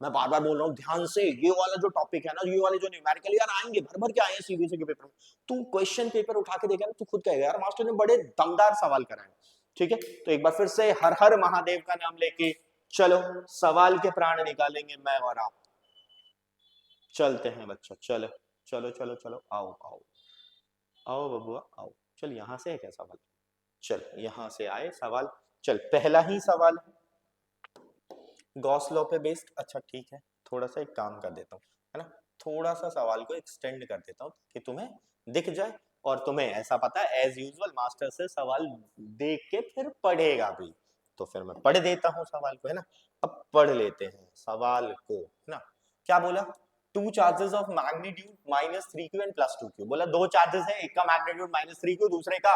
मैं बार बार बोल रहा हूँ ध्यान से, ये वाला जो टॉपिक है ना, ये वाले जो न्यूमेरिकल यार आएंगे भर भर के आए हैं सीबीएसई के पेपर में। तू क्वेश्चन पेपर उठा के देखा ना, तू खुद कहेगा यार मास्टर ने बड़े दमदार सवाल कराए, ठीक है। तो एक बार फिर से हर हर महादेव का नाम लेके चलो सवाल के प्राण निकालेंगे मैं और आप। चलते हैं बच्चा, चलो चलो चलो चलो, आओ आओ आओ बबुआ आओ। चल यहाँ से है क्या सवाल? चल यहाँ से आए सवाल। चल पहला ही सवाल गॉस लॉ पे बेस्ड। अच्छा ठीक है, थोड़ा सा एक काम कर देता हूँ, है ना, थोड़ा सा सवाल को एक्सटेंड कर देता हूँ कि तुम्हें दिख जाए। और तुम्हें ऐसा पता है एज यूजुअल मास्टर से सवाल देख के फिर पढ़ेगा भी, तो फिर मैं पढ़ देता हूँ सवाल को, है ना। अब पढ़ लेते हैं सवाल को, है ना। क्या बोला? Two charges of magnitude -3q and +2q। बोला दो चार्जेस है, एक का मैग्नीट्यूड -3q, दूसरे का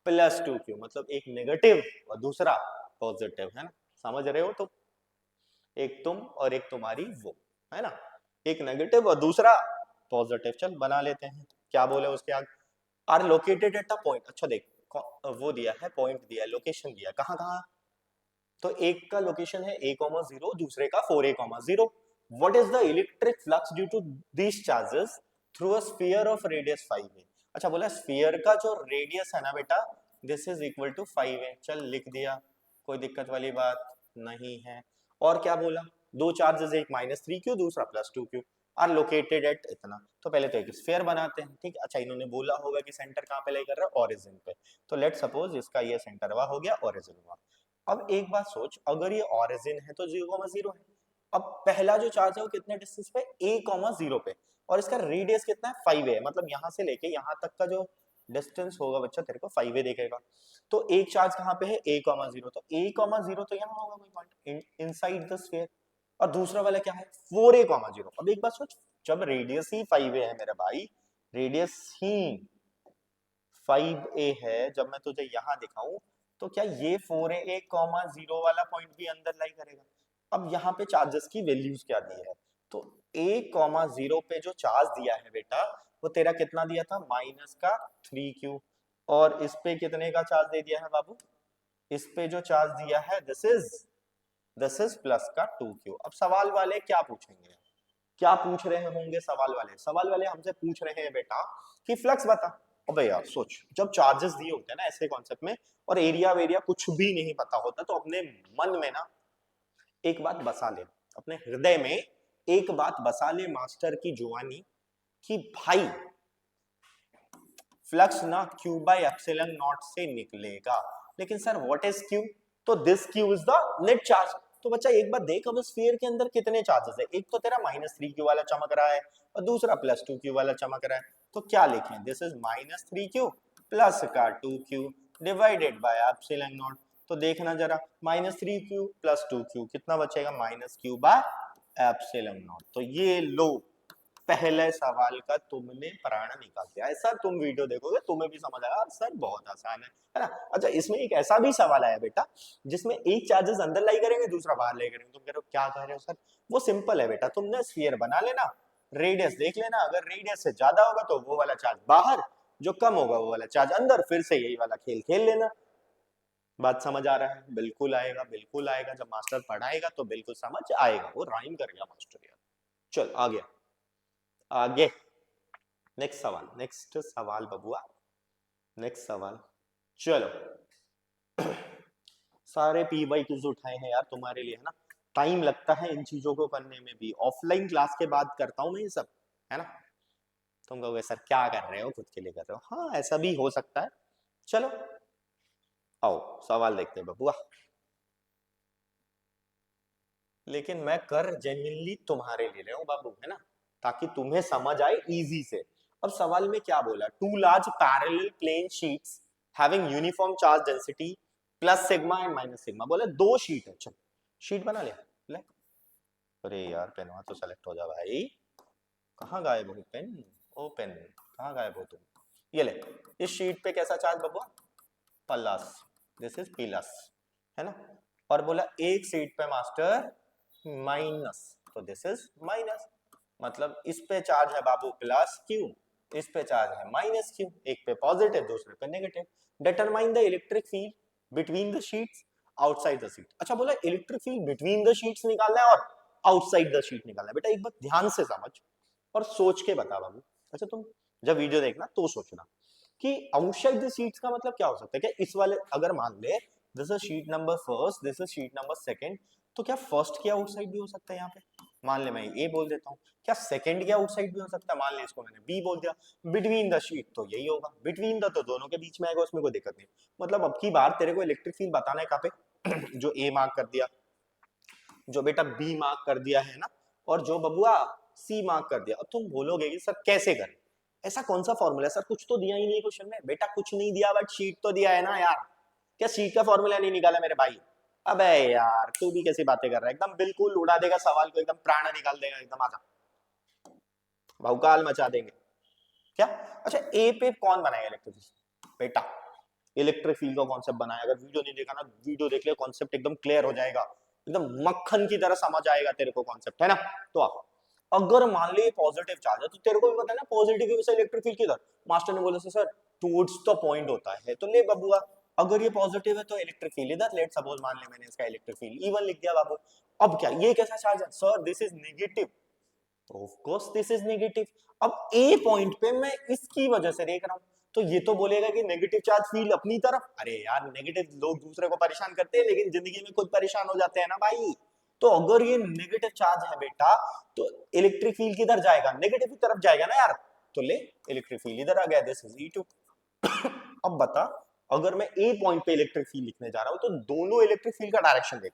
+2q, मतलब एक नेगेटिव और दूसरा पॉजिटिव, है ना। समझ रहे हो? तो एक तुम और एक तुम्हारी वो, है ना, एक नेगेटिव और दूसरा पॉजिटिव। चल बना लेते हैं। क्या बोले उसके आगे? Are located at a point. अच्छा देख, वो दिया है, पॉइंट दिया है, लोकेशन दिया है, कहाँ कहाँ। तो एक का लोकेशन है a,0, दूसरे का 4a,0। What is the electric flux due to these charges through a sphere of radius 5a। अच्छा बोला स्फीयर का जो रेडियस है ना बेटा, this is equal to 5a। चल लिख दिया, कोई दिक्कत वाली बात नहीं है। और क्या बोला? दो चार्जेस, एक -3q दूसरा +2q, आर लोकेटेड एट इतना। तो पहले तो एक स्फीयर बनाते हैं, ठीक है। अच्छा इन्होंने बोला होगा कि सेंटर कहाँ पे लाई कर रहा है? ओरिजिन पे। तो लेट सपोज इसका ये सेंटर हुआ हो गया, ओरिजिन हुआ। अब एक बात सोच, अगर ये ओरिजिन है तो 0,0 है। अब पहला जो चार्ज है वो कितने डिस्टेंस पे? a,0 पे, और इसका रेडियस कितना है? 5a है। मतलब यहां से लेके यहां तक का जो डिस्टेंस होगा बच्चा तेरे को 5a देखेगा। तो एक चार्ज कहां पे है? a,0। तो a,0 तो यहां होगा कोई पॉइंट इनसाइड द स्फीयर। और दूसरा वाला क्या है? 4a,0। अब एक बात सोच, जब रेडियस ही 5a है मेरे भाई, रेडियस ही 5a है, जब मैं तुझे यहां दिखाऊं तो क्या ये 4a,0 वाला पॉइंट भी अंदर लाई करेगा? अब यहाँ पे चार्जेस की वैल्यूज क्या दी है? तो a,0 पे जो चार्ज दिया है बेटा, वो तेरा कितना दिया था? -3q। और इस पे कितने का चार्ज दे दिया है बाबू? इस पे जो चार्ज दिया है दिस इज प्लस का 2q। अब सवाल वाले क्या पूछेंगे? क्या पूछ रहे होंगे सवाल वाले? सवाल वाले हमसे पूछ रहे हैं बेटा कि फ्लक्स बता। अबे यार सोच, जब चार्जेस दिए होते हैं ना ऐसे कॉन्सेप्ट में, और एरिया वेरिया कुछ भी नहीं पता होता, तो अपने मन में ना एक बात बसा ले, अपने हृदय में एक बात बसा ले मास्टर की जुआनी, कि भाई फ्लक्स ना q बाय एप्सिलॉन नॉट से निकलेगा। लेकिन सर व्हाट इज q? तो this q is the net charge. तो बच्चा एक बार देख, अब स्फीयर के अंदर कितने चार्जेस है? एक तो तेरा -3q वाला चमक रहा है और दूसरा +2q वाला चमक रहा है। तो क्या लिखें? दिस इज -3q प्लस का 2q divided by epsilon naught. तो देखना जरा, -3q प्लस 2q कितना बचेगा? -q bye epsilon naught. तो ये लो, पहले सवाल का तुमने प्राण निकाल दिया है। सर तुम वीडियो देखोगे तुम्हें भी समझ आएगा सर, बहुत आसान है ना। अच्छा इसमें एक ऐसा भी सवाल आया बेटा जिसमें एक चार्जेस अंदर लाई करेंगे, दूसरा बाहर लाई करेंगे। तुम कह रहे हो क्या कह रहे हो सर? वो सिंपल है बेटा, तुमने स्फीयर बना लेना, रेडियस देख लेना, अगर रेडियस से ज्यादा होगा तो वो वाला चार्ज बाहर, जो कम होगा वो वाला चार्ज अंदर, फिर से यही वाला खेल खेल लेना। बात समझ आ रहा है? बिल्कुल आएगा, बिल्कुल आएगा, जब मास्टर पढ़ाएगा तो बिल्कुल समझ आएगा, वो राइम कर गया मास्टर यार। चल आ गया आगे, नेक्स्ट सवाल, नेक्स्ट सवाल बबुआ, नेक्स्ट सवाल। चलो सारे पी वाई क्यूज उठाए हैं यार तुम्हारे लिए, है ना। टाइम लगता है इन चीजों को करने में भी, ऑफलाइन क्लास के बाद करता हूं मैं ये सब, है ना। तुम कहोगे सर क्या कर रहे हो, खुद के लिए कर रहे हो। हाँ ऐसा भी हो सकता है। चलो आओ सवाल देखते हैं बबुआ। लेकिन मैं कर जेन्युइनली तुम्हारे लिए रहा हूँ बाबू, है ना, ताकि तुम्हें समझ आए इजी से। अब सवाल में क्या बोला, two large parallel plane sheets having uniform charge density plus sigma and minus sigma. बोले दो शीट है, चल शीट बना लिया। ले, अरे यार पेन वहां तो सेलेक्ट हो जा भाई, कहाँ गायब हो पेन, ओ पेन कहाँ गायब हो तुम। ये ले, इस शीट पे कैसा चार्ज बबुआ, प्लस, दिस इज प्लस, है ना। और बोला एक शीट पे मास्टर माइनस, तो दिस इज माइनस। मतलब इस पे चार्ज है बाबू प्लस क्यू, इस पे चार्ज है माइनस क्यू, एक पे पॉजिटिव दूसरे पे negative. Determine the electric field between the sheets outside the sheet. अच्छा बोला electric field between the sheets निकालना है और आउटसाइड द शीट निकालना है। बेटा एक बात ध्यान से समझ और सोच के बता बाबू। अच्छा तुम जब वीडियो देखना तो सोचना कि आउटसाइड द शीट्स का मतलब क्या हो सकता है। क्या इस वाले, अगर मान ले this is sheet number first, this is sheet number second, तो क्या फर्स्ट की आउटसाइड भी हो सकता है यहाँ पे, मान ले मैं ए बोल देता हूँ। क्या सेकंड की आउटसाइड भी हो सकता है, मान ले इसको मैंने बी बोल दिया। बिटवीन द शीट तो यही होगा, बिटवीन द तो दोनों के बीच में आएगा, उसमें कोई दिक्कत नहीं। मतलब अब की बार तेरे को इलेक्ट्रिक फील्ड बताना है कहाँ पे जो ए मार्क कर दिया, जो बेटा बी मार्क कर दिया है ना, और जो बबुआ सी मार्क कर दिया। अब तुम बोलोगे कि सर कैसे करें, ऐसा कौन सा फॉर्मूला है सर, कुछ तो दिया ही नहीं क्वेश्चन में। बेटा कुछ नहीं दिया बट शीट तो दिया है ना यार, क्या शीट का फॉर्मूला नहीं निकाला मेरे भाई। अबे यार तू भी कैसी बातें कर रहा है, एकदम बिल्कुल उड़ा देगा सवाल को, एकदम प्राण निकाल देगा एकदम, आजा भौकाल मचा देंगे क्या। अच्छा ए पे कौन बनाएगा इलेक्ट्रिक फील्ड, बेटा इलेक्ट्रिक फील्ड का कॉन्सेप्ट बनाया। अगर वीडियो नहीं देखा ना, वीडियो देख ले, कॉन्सेप्ट एकदम क्लियर हो जाएगा, एकदम मक्खन की तरह समझ आएगा तेरे को कॉन्सेप्ट, है ना। तो आप अगर मान ले पॉजिटिव चार्ज है तो तेरे को भी पता है ना पॉजिटिव की वजह से इलेक्ट्रिक फील्ड किधर, मास्टर ने बोला सर टुवर्ड्स द पॉइंट होता है, तो ले बबुआ अगर ये पॉजिटिव है तो इलेक्ट्रिक फील्ड इधर, लेट सपोज मान ले मैंने इसका इलेक्ट्रिक फील्ड E1 लिख दिया बाबू। अब क्या ये कैसा चार्ज है sir, this is negative, of course this is negative. अब ए पॉइंट पे मैं इसकी वजह से देख रहा हूं, तो ये तो बोलेगा कि नेगेटिव चार्ज फील्ड अपनी तरफ। अरे यार नेगेटिव लोग दूसरे को परेशान करते हैं लेकिन जिंदगी में खुद परेशान हो जाते हैं ना भाई। तो अगर ये नेगेटिव चार्ज है बेटा तो इलेक्ट्रिक फील्ड किधर जाएगा, नेगेटिव की तरफ जाएगा ना यार। तो ले इलेक्ट्रिक फील्ड इधर आ गया, दिस इज E2। अब बता अगर मैं ए पॉइंट पे इलेक्ट्रिक फील्ड लिखने जा रहा हूं तो दोनों इलेक्ट्रिक फील्ड का डायरेक्शन देख,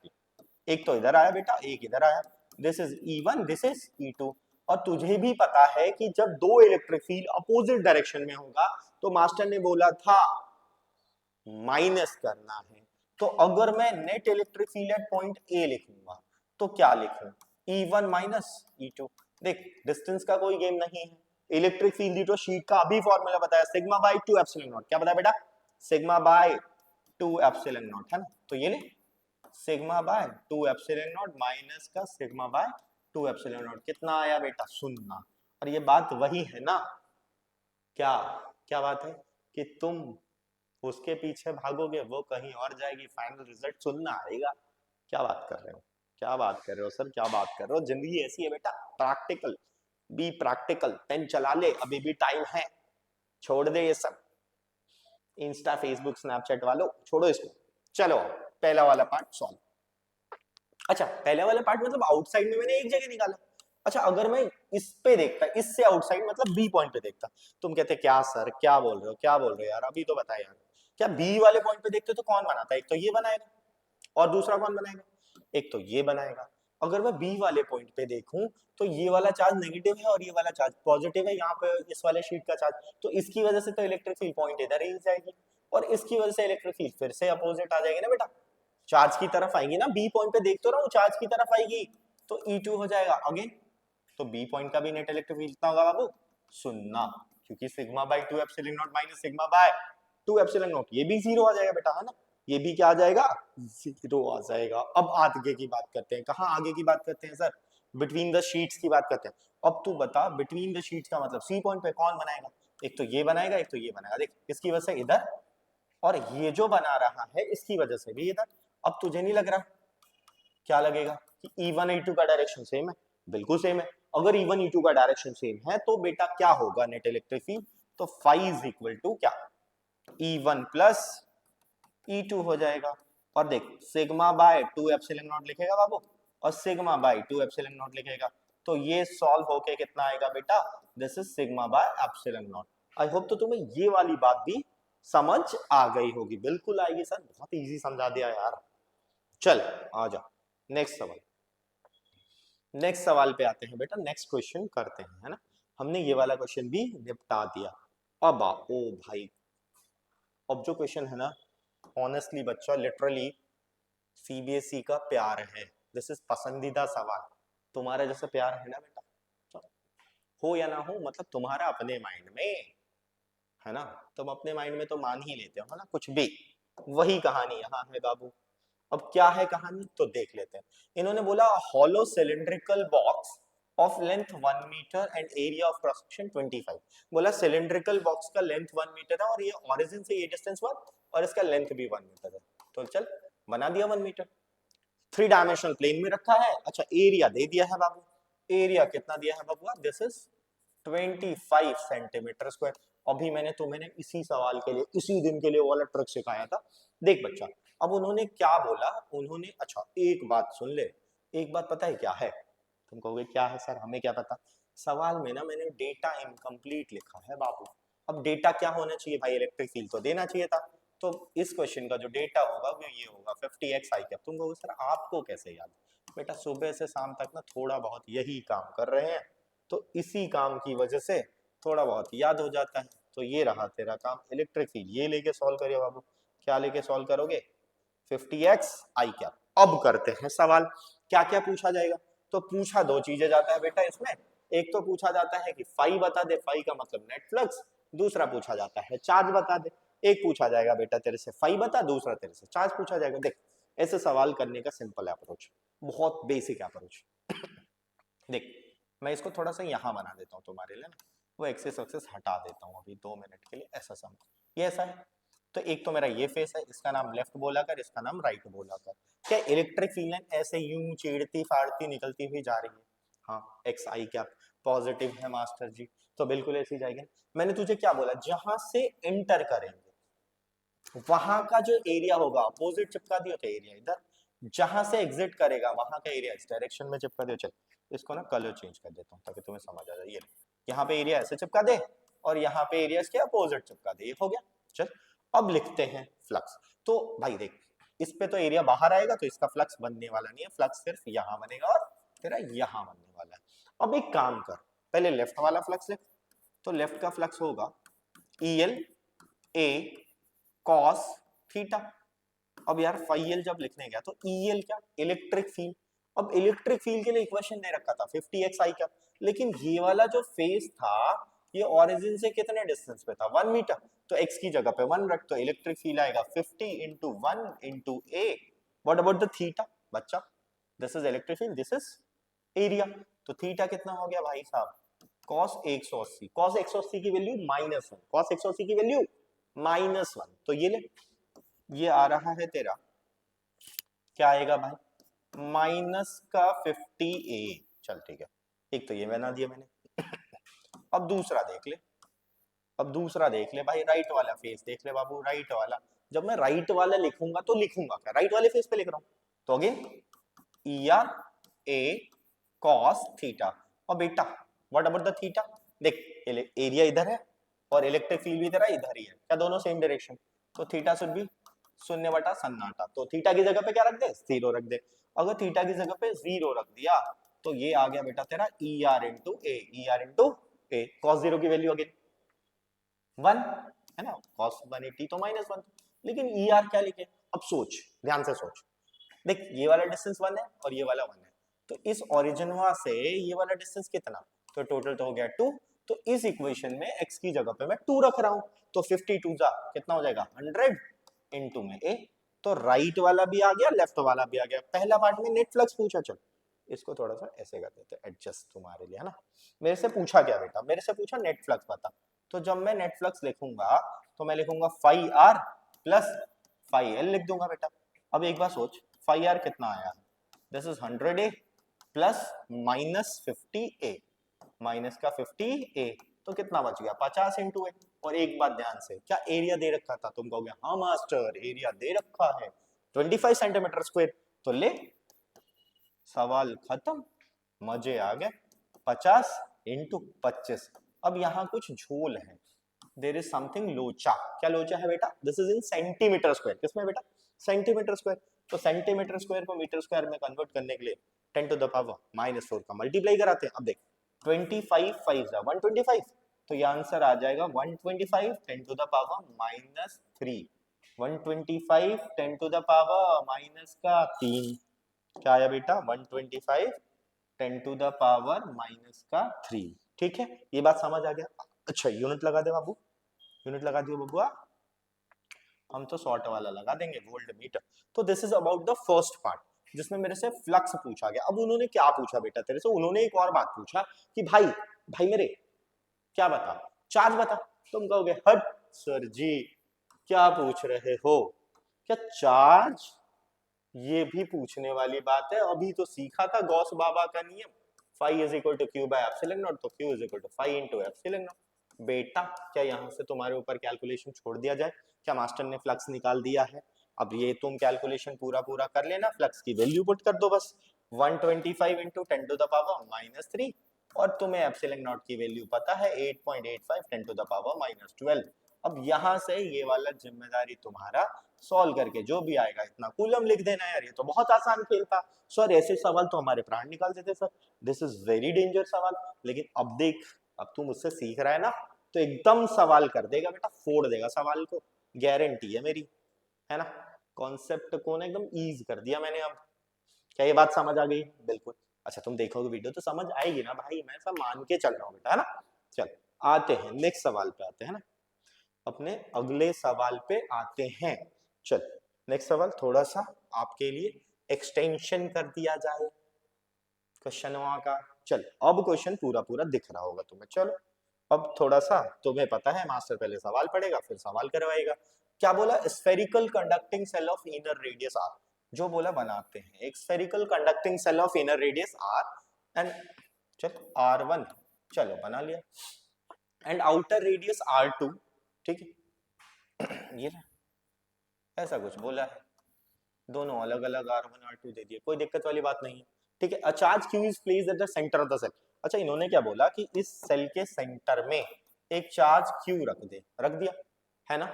एक तो इधर आया बेटा, एक इधर आया, this is E1, this is E2। और तुझे भी पता है कि जब दो इलेक्ट्रिक फील्ड अपोजिट डायरेक्शन में होगा तो मास्टर ने बोला था माइनस करना है। तो अगर मैं net electric field at point A लिखूंगा तो क्या लिखूं, E1 माइनस E2। देख डिस्टेंस का कोई गेम नहीं है, इलेक्ट्रिक फील्ड तो शीट का अभी फॉर्मूला बताया, सिग्मा बाय 2 एप्सिलॉन नॉट। क्या बताया बेटा, सिग्मा बाय 2 एप्सिलॉन नॉट, है ना। तो ये ले sigma by 2 epsilon not minus का सिग्मा बाय 2 एप्सिलॉन नॉट, कितना आया बेटा, सुनना। और ये बात वही है ना, क्या क्या बात है कि तुम उसके पीछे भागोगे वो कहीं और जाएगी, फाइनल रिजल्ट सुनना आएगा। क्या बात कर रहे हो, क्या बात कर रहे हो सर, क्या बात कर रहे हो, जिंदगी ऐसी है बेटा, प्रैक्टिकल बी प्रैक्टिकल, पेन चला ले अभी भी टाइम है, छोड़ दे ये सब इंस्टा फेसबुक स्नैपचैट वालों, छोड़ो इसको। चलो पहला वाला पार्ट सॉल्व। अच्छा पहले वाले पार्ट मतलब आउटसाइड में मैंने एक जगह निकाला। अच्छा अगर मैं इस पे देखता, इससे आउटसाइड मतलब बी पॉइंट पे देखता, तुम कहते क्या सर क्या बोल रहे हो, क्या बोल रहे हो यार, अभी तो बताया यार। क्या बी वाले पॉइंट पे देखते तो कौन बनाता, एक तो ये बनाएगा और दूसरा कौन बनाएगा, एक तो ये बनाएगा। अगर मैं बी वाले पॉइंट पे देखूं तो ये वाला चार्ज नेगेटिव है और ये वाला चार्ज पॉजिटिव है, यहाँ पे इस वाले शीट का चार्ज, तो इसकी वजह से तो इलेक्ट्रिक फील्ड पॉइंट इधर ही जाएगी और इसकी वजह से इलेक्ट्रिक फील्ड फिर से अपोजिट आ जाएगी ना बेटा, चार्ज की तरफ आएगी ना, बी पॉइंट पे देख तो रहा हूँ चार्ज की तरफ आएगी, तो E2 हो जाएगा अगेन। तो बी पॉइंट का भी नेट इलेक्ट्रिक फील्ड कितना होगा बाबू, सुनना, क्योंकि sigma by 2 epsilon not minus sigma by 2 epsilon not, ये भी जीरो आ जाएगा बेटा, है ना, ये भी क्या आ जाएगा, जीरो आ जाएगा। अब आगे की बात करते हैं, कहाँ आगे की बात करते हैं सर, बिटवीन द शीट्स की बात करते हैं। अब तू बता बिटवीन द शीट्स का मतलब सी पॉइंट पे कौन बनाएगा, एक तो ये बनाएगा एक तो ये बनाएगा, देख इसकी वजह से इधर, और ये जो बना रहा है इसकी वजह से भी इधर। अब तुझे नहीं लग रहा, क्या लगेगा कि E1 E2 का डायरेक्शन सेम है, बिल्कुल सेम है। अगर E1 E2 का डायरेक्शन सेम है तो बेटा क्या होगा नेट इलेक्ट्रिक फील्ड, तो फाई इज इक्वल टू क्या, E1 प्लस E2 हो जाएगा। और देख सिग्मा बाय 2 एप्सिलॉन नॉट लिखेगा बाबू और सिग्मा बाय 2 एप्सिलॉन नॉट लिखेगा, तो ये सॉल्व होके कितना आएगा बेटा, this is sigma bye epsilon not. I hope तो तुम्हें ये वाली बात भी समझ आ गई होगी। बिल्कुल आएगी सर, बहुत इजी समझा दिया यार। चल आ जा नेक्स्ट सवाल। नेक्स्ट सवाल पे आते हैं बेटा, नेक्स्ट क्वेश्चन करते हैं, है ना। हमने ये वाला क्वेश्चन भी निपटा दिया। अब ओ भाई, अब जो क्वेश्चन है ना, ऑनेस्टली बच्चा लिटरली सीबीएसई का प्यार है। दिस इज पसंदीदा सवाल। तुम्हारा जैसे प्यार है ना बेटा, हो या ना हो, मतलब तुम्हारा अपने माइंड में है ना, तुम अपने माइंड में तो मान ही लेते हो ना कुछ भी। वही कहानी यहाँ है बाबू। अब क्या है कहानी तो देख लेते हैं। इन्होंने बोला hollow cylindrical box of length 1 metre and area of cross section 25। बोला सिलिंड्रिकल बॉक्स का लेंथ 1 मीटर है और ये ओरिजिन से ये डिस्टेंस 1 और इसका लेंथ भी 1 मीटर है। तो चल बना दिया 1 मीटर, 3 डायमेंशनल प्लेन में रखा है। अच्छा एरिया दे दिया है बाबू, एरिया कितना दिया है बाबू, दिस इज 25 सेंटीमीटर स्क्वायर। अभी मैंने तुम्हें इसी सवाल के लिए इसी दिन के लिए वाला ट्रिक सिखाया था। देख बच्चा, अब उन्होंने क्या बोला, उन्होंने अच्छा एक बात सुन ले, एक बात पता है क्या है, तुम कहोगे क्या है सर हमें क्या पता। सवाल में ना मैंने डेटा इनकम्प्लीट लिखा है बाबू। अब डेटा क्या होना चाहिए भाई, इलेक्ट्रिक फील्ड तो देना चाहिए था। तो इस क्वेश्चन का जो डेटा होगा वो ये होगा 50x आई कैप। तुम कहोगे सर आपको कैसे याद, बेटा सुबह से शाम तक ना थोड़ा बहुत यही काम कर रहे हैं, तो इसी काम की वजह से थोड़ा बहुत याद हो जाता है। तो ये रहा तेरा काम, इलेक्ट्रिक फील्ड ये लेके सॉल्व करिए बाबू। क्या लेके सॉल्व करोगे, 50x आई कैप। अब करते हैं सवाल, क्या क्या पूछा जाएगा। तो पूछा दो चीजें जाता है बेटा इसमें, एक तो पूछा जाता है कि फाई बता दे, फाई का मतलब नेट फ्लक्स। दूसरा पूछा जाता है चार्ज बता दे। एक पूछा जाएगा बेटा तेरे से फाई बता, दूसरा तेरे से चार्ज पूछा जाएगा। देख ऐसे सवाल करने का सिंपल अप्रोच, बहुत बेसिक अप्रोच। देख मैं इसको थोड़ा सा यहाँ बना देता हूँ तुम्हारे लिए ना, वो एक्सेस एक्सेस हटा देता हूँ अभी 2 मिनट के लिए। ऐसा समझ, ये ऐसा है। तो एक तो मेरा ये फेस है, इसका नाम लेफ्ट बोला कर, इसका नाम राइट बोला कर। क्या इलेक्ट्रिक फील्ड लाइन ऐसे यूं छेड़ती फाड़ती निकलती हुई जा रही है, हाँ एक्स आई कैप पॉजिटिव है मास्टर जी, तो बिल्कुल ऐसी जाएगी। मैंने तुझे क्या बोला, जहां से एंटर करेंगे वहां का जो एरिया होगा, अपोजिट चिपका दियो तो एरिया इधर, जहां से एग्जिट करेगा वहां का एरिया इस डायरेक्शन में चिपका दियो। चल इसको ना कलर चेंज कर देता हूँ ताकि तुम्हें समझ आ जाए। ये यहाँ पे एरिया ऐसे चिपका दे और यहाँ पे एरिया इसके अपोजिट चिपका दे, ये हो गया। चल अब लिखते हैं फ्लक्स। तो भाई देख इस पे तो एरिया बाहर आएगा तो इसका फ्लक्स बनने वाला नहीं है, फ्लक्स सिर्फ यहाँ बनेगा और तेरा यहाँ बनने वाला है। अब एक काम कर, पहले लेफ्ट वाला फ्लक्स लिख। तो लेफ्ट का फ्लक्स होगा EL A cos थीटा। अब यार फाइल जब लिखने गया तो EL क्या, इलेक्ट्रिक फील्ड। अब इलेक्ट्रिक फील्ड के लिए इक्वेशन दे रखा था 50x आई कैप, लेकिन ये वाला जो फेस था ये ओरिजिन से कितने डिस्टेंस पे था, 1 मीटर। तो x की जगह पे 1 रख, तो इलेक्ट्रिक फील्ड आएगा 50 into 1 into a। What about the theta बच्चा, this is electric field, this is area. तो थीटा कितना हो गया भाई साहब, cos 180। cos 180 की वैल्यू -1, cos 180 की वैल्यू -1। तो ये ले, ये आ रहा है तेरा, क्या आएगा भाई, माइनस का 50a। चल ठीक है, एक तो ये बना दिया मैंने। अब दूसरा देख ले, अब दूसरा देख ले भाई, राइट वाला फेस देख ले बाबू, राइट वाला। जब मैं राइट वाला लिखूंगा तो लिखूंगा क्या, राइट वाले फेस पे लिख रहा हूं, तो again ER A cos theta. और बेटा व्हाट अबाउट द थीटा, देख एरिया इधर है और इलेक्ट्रिक फील्ड भी तेरा इधर ही है, क्या दोनों सेम डायरेक्शन। तो थीटा शुड बी 0/सन्नाटा। तो थीटा की जगह पे क्या रख दे, 0 रख दे। अगर थीटा की जगह पे 0 रख दिया तो ये आ गया बेटा तेरा ER इंटू ए, ER इंटू ए। cos 0 की वैल्यू अगेन 1 है ना, cos 180 तो -1, लेकिन ER क्या लिखे। अब सोच ध्यान से सोच, देख ये वाला डिस्टेंस 1 है और ये वाला 1 है, तो इस ओरिजिन से ये वाला डिस्टेंस कितना, तो टोटल तो हो गया 2। तो इस इक्वेशन में x की जगह पे मैं 2 रख रहा हूं, तो 52 जा कितना हो जाएगा 100 इंटू में a। तो राइट वाला भी आ गया, लेफ्ट वाला भी आ गया। पहला पार्ट में नेट फ्लक्स पूछा, चल इसको थोड़ा सा ऐसे कर देते हैं एडजस्ट तुम्हारे लिए, है ना। मेरे से पूछा क्या बेटा, मेरे से पूछा नेट फ्लक्स बता। तो जब मैं नेट फ्लक्स लिखूंगा तो मैं लिखूंगा phi R plus phi L लिख दूंगा बेटा। अब एक बार सोच, फाई आर कितना आया, this is 100a plus -50a, minus का 50a, तो कितना बच गया 50 इंटू ए। और एक बात ध्यान से, क्या एरिया दे रखा था, तुम कहोगे हाँ मास्टर एरिया दे रखा है 25 सेंटीमीटर स्क्वायर। तो ले सवाल खत्म, मजे आ गए। 50 इंटू 25। अब यहाँ कुछ झोल है, देर इज समथिंग लोचा। क्या लोचा है बेटा? This is in centimetre square. किसमें बेटा? Centimetre square. तो सेंटीमीटर स्क्वायर को मीटर स्क्वायर में कन्वर्ट करने के लिए 10 टू द पावर -4 का मल्टीप्लाई कराते हैं। अब देख 25 5 125, तो ये आंसर आ जाएगा 125 10 to the power -3। 125 10 to the power minus का 3। क्या आया बेटा? 125 10 टू द पावर -3। ठीक है, ये बात समझ आ गया। अच्छा यूनिट लगा दे बाबू, यूनिट लगा दियो बबुआ। हम तो शॉर्ट वाला लगा देंगे, वोल्ट मीटर। तो this is about the first part जिसमें मेरे से फ्लक्स पूछा गया। अब उन्होंने क्या पूछा बेटा तेरे से? उन्होंने एक और बात पूछा कि भाई भाई मेरे क्या बता, चार्ज बता। तुम कहोगे हट सर जी क्या पूछ रहे हो, क्या चार्ज? ये भी पूछने वाली बात है, अभी तो सीखा था गॉस बाबा का नियम, phi is equal to Q by epsilon naught, तो Q is equal to phi into epsilon naught. बेटा क्या यहाँ से तुम्हारे ऊपर कैलकुलेशन छोड़ दिया जाए? क्या मास्टर ने फ्लक्स निकाल दिया है? अब ये तुम कैलकुलेशन पूरा पूरा कर लेना, फ्लक्स की वैल्यू पुट कर दो बस, 125 इंटू 10 टू द पावर -3, और तुम्हें एप्सिलॉन नॉट की वैल्यू पता है 8.85 10 टू द पावर -12। अब यहाँ से ये वाला जिम्मेदारी तुम्हारा, सॉल्व करके जो भी आएगा इतना कूलम लिख देना। यार ये तो बहुत आसान खेल था सर, ऐसे सवाल तो हमारे प्राण निकाल देते sir, this is very danger सवाल। लेकिन अब देख, अब तू मुझसे सीख रहा है ना, तो एकदम सवाल कर देगा बेटा, फोड़ देगा सवाल को, गारंटी है मेरी, है ना। कॉन्सेप्ट को ना एकदम ईज कर दिया मैंने। अब क्या ये बात समझ आ गई? बिल्कुल। अच्छा तुम देखोगे वीडियो तो समझ आएगी ना भाई, मैं सब मान के चल रहा हूँ बेटा, है ना। चल आते हैं नेक्स्ट सवाल पे, आते हैं ना, अपने अगले सवाल पे आते हैं। चल नेक्स्ट सवाल थोड़ा सा आपके लिए एक्सटेंशन कर दिया जाए क्वेश्चनवा का। चल अब क्वेश्चन पूरा पूरा दिख रहा होगा तुम्हें। चलो अब थोड़ा सा तुम्हें पता है, मास्टर पहले सवाल पढ़ेगा फिर सवाल करवाएगा। क्या बोला? Spherical conducting shell of inner radius R. जो बोला बनाते हैं एक spherical conducting shell of inner radius R and चल R1, चलो बना लिया, एंड आउटर रेडियस R2। ठीक है ये ऐसा कुछ बोला है, दोनों अलग अलग R1 R2 दे दिए, कोई दिक्कत वाली बात नहीं है। ठीक है, a charge Q is placed at the centre of the shell. अच्छा इन्होंने क्या बोला कि इस सेल के सेंटर में एक चार्ज Q रख दे, रख दिया है ना।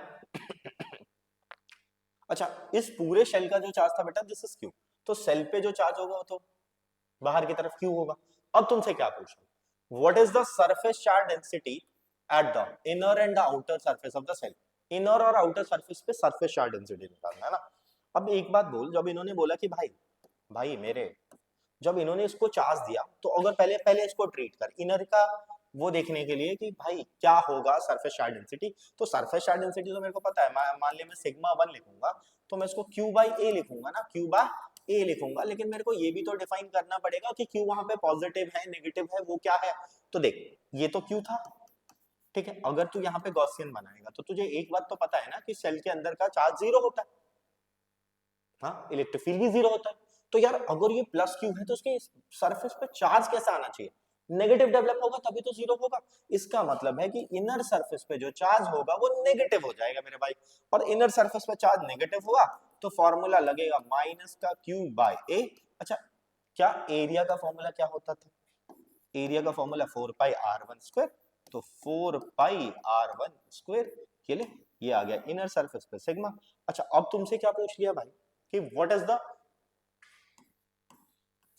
अच्छा इस पूरे शेल का जो चार्ज था बेटा दिस इज Q, तो सेल पे जो चार्ज होगा वो तो बाहर की तरफ Q होगा। अब तुमसे क्या पूछा, what is the surface charge density at the inner and the outer surface of the shell. Inner और आउटर सरफेस पे सरफेस चार्ज डेंसिटी निकालना है ना। अब एक बात बोल, जब इन्होंने बोला कि भाई भाई मेरे, जब इन्होंने इसको चार्ज दिया तो अगर पहले पहले इसको ट्रीट कर इनर का, वो देखने के लिए कि भाई क्या होगा सरफेस चार्ज डेंसिटी। तो सरफेस चार्ज डेंसिटी तो मेरे को पता है, मान लिया मैं सिग्मा 1 लिखूंगा तो मैं इसको Q बाई A लिखूंगा ना, Q बाई A लिखूंगा। लेकिन मेरे को ये भी तो डिफाइन करना पड़ेगा कि Q वहां पे पॉजिटिव है नेगेटिव है, वो क्या है। तो देख ये तो Q था, ठीक है। अगर तू यहाँ पे गॉसियन बनाएगा तो तुझे एक बात तो पता है ना कि सेल के अंदर का चार्ज 0 होता है, हाँ इलेक्ट्रिक फील्ड भी 0 होता है। तो यार अगर ये प्लस Q है तो उसके सरफेस पे चार्ज कैसा आना चाहिए? नेगेटिव डेवलप होगा तभी तो 0 होगा। इसका मतलब है कि इनर सरफेस पे जो चार्ज होगा वो नेगेटिव हो जाएगा मेरे भाई, और इनर सरफेस पे चार्ज नेगेटिव हुआ तो फॉर्मूला लगेगा माइनस का Q बाय A। अच्छा क्या एरिया का फॉर्मूला क्या होता था? एरिया का फॉर्मूला 4 पाई R1 स्क्वायर, तो 4 पाई R1 स्क्वायर, ये ले ये आ गया इनर सरफेस पे सिग्मा। अच्छा अब तुमसे क्या पूछ लिया भाई कि what is the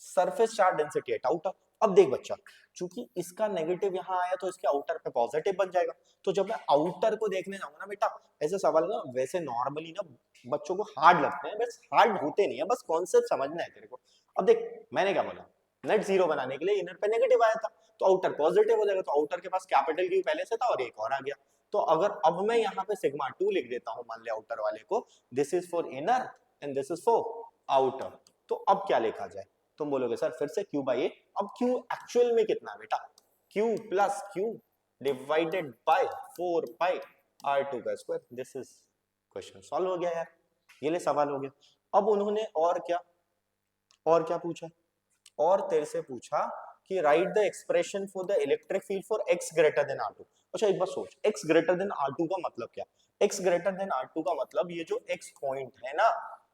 surface charge density eight outer. अब देख बच्चा, चूंकि इसका नेगेटिव यहाँ आया तो इसके आउटर पे पॉजिटिव बन जाएगा। तो जब मैं आउटर को देखने जाऊंगा ना बेटा, ऐसे सवाल ना वैसे नॉर्मली ना बच्चों को हार्ड लगते हैं, बस हार्ड होते नहीं है, बस कॉन्सेप्ट समझना है तेरे को। अब देख मैंने क्या बोला, नेट जीरो बनाने के लिए इनर पे नेगेटिव आया था तो आउटर पॉजिटिव हो जाएगा, तो आउटर के पास कैपिटल Q पहले से था और एक और आ गया। तो अगर अब मैं यहाँ पे सिग्मा 2 लिख देता हूँ मान लिया आउटर वाले को, this is for inner and this is for outer, तो अब क्या लिखा जाए? तुम बोलोगे सर फिर से Q बाई A। अब Q एक्चुअल में कितना है बेटा? Q plus Q divided by 4 pi R2 का square. This is question solve हो गया यार, ये ले सवाल हो गया। अब उन्होंने और क्या पूछा, और तेरे से पूछा कि right the expression for the electric field for x greater than R2। अच्छा एक बार सोच, x ग्रेटर देन R2 का मतलब क्या? x ग्रेटर देन R2 का मतलब ये जो x पॉइंट है ना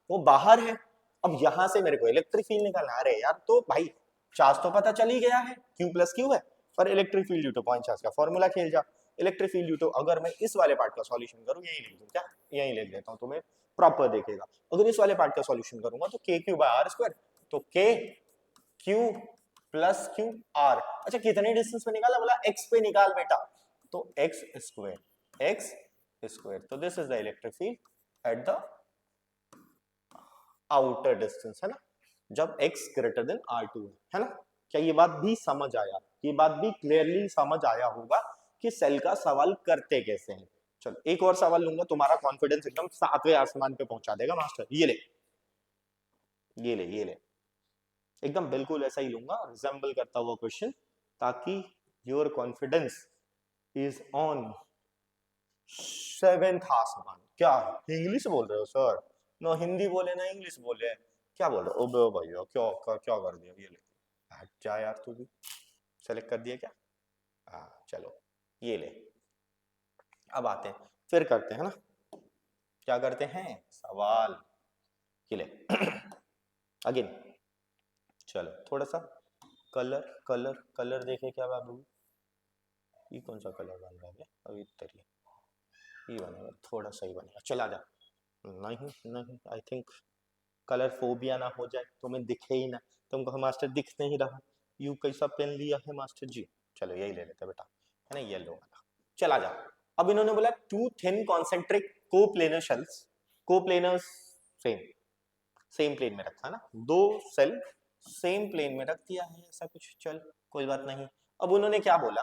वो बाहर है। अब यहां से मेरे को इलेक्ट्रिक फील्ड निकालना, अरे यार तो भाई चार्ज तो पता चल ही गया है, Q प्लस क्यू है, पर electric field due two point charge का फॉर्मूला खेल जा। इलेक्ट्रिक फील्ड ड्यू टू, अगर मैं इस वाले पार्ट का सॉल्यूशन करूं, यही लिख दूं क्या, यही लिख देता हूं, तुम्हें प्रॉपर देखेगा। अगर इस वाले पार्ट का सॉल्यूशन करूंगा तो K Q by R square, तो K Q plus Q R. अच्छा कितने डिस्टेंस पे निकाला, बोला एक्स पे निकाल बेटा, तो एक्स स्क्वायर, तो this is the electric field at the outer distance, है ना, जब x ग्रेटर देन r2 है ना। क्या ये बात भी समझ आया, ये बात भी क्लियरली समझ आया होगा कि सेल का सवाल करते कैसे हैं। चलो एक और सवाल लूंगा, तुम्हारा कॉन्फिडेंस एकदम सातवें आसमान पे पहुंचा देगा मास्टर। ये ले ये ले ये ले, एकदम बिल्कुल ऐसा ही लूंगा, रिजेंबल करता हुआ क्वेश्चन, ताकि your confidence is on seventh आसमान। क्या इंग्लिश बोल रहे हो सर, ना हिंदी बोले ना इंग्लिश बोले, क्या बोल रहे हो? ओबे भैया क्या कर दिया, ये ले हट जा यार, तू भी सेलेक्ट कर दिया क्या? हाँ चलो ये ले, अब आते हैं फिर करते हैं ना, क्या करते हैं सवाल, ये ले अगेन। चलो थोड़ा सा कलर कलर कलर देखे क्या बाबू, ये कौन सा कलर बन रहा है अभी तरी, ये बनेगा थोड़ा सही बनेगा, चला जा। नहीं नहीं, आई थिंक कलर फोबिया ना हो जाए, तुम्हें दिखे ही ना, तुम कहो मास्टर दिख नहीं रहा, यू कैसा पेन लिया है मास्टर जी। चलो यही ले लेते बेटा, है ना, येलो वाला, चला जा। अब इन्होंने बोला two thin concentric coplanar shells, coplanars same same plane में रखा ना, दो सेल सेम प्लेन में रख दिया है, ऐसा कुछ, चल कोई बात नहीं। अब उन्होंने क्या बोला,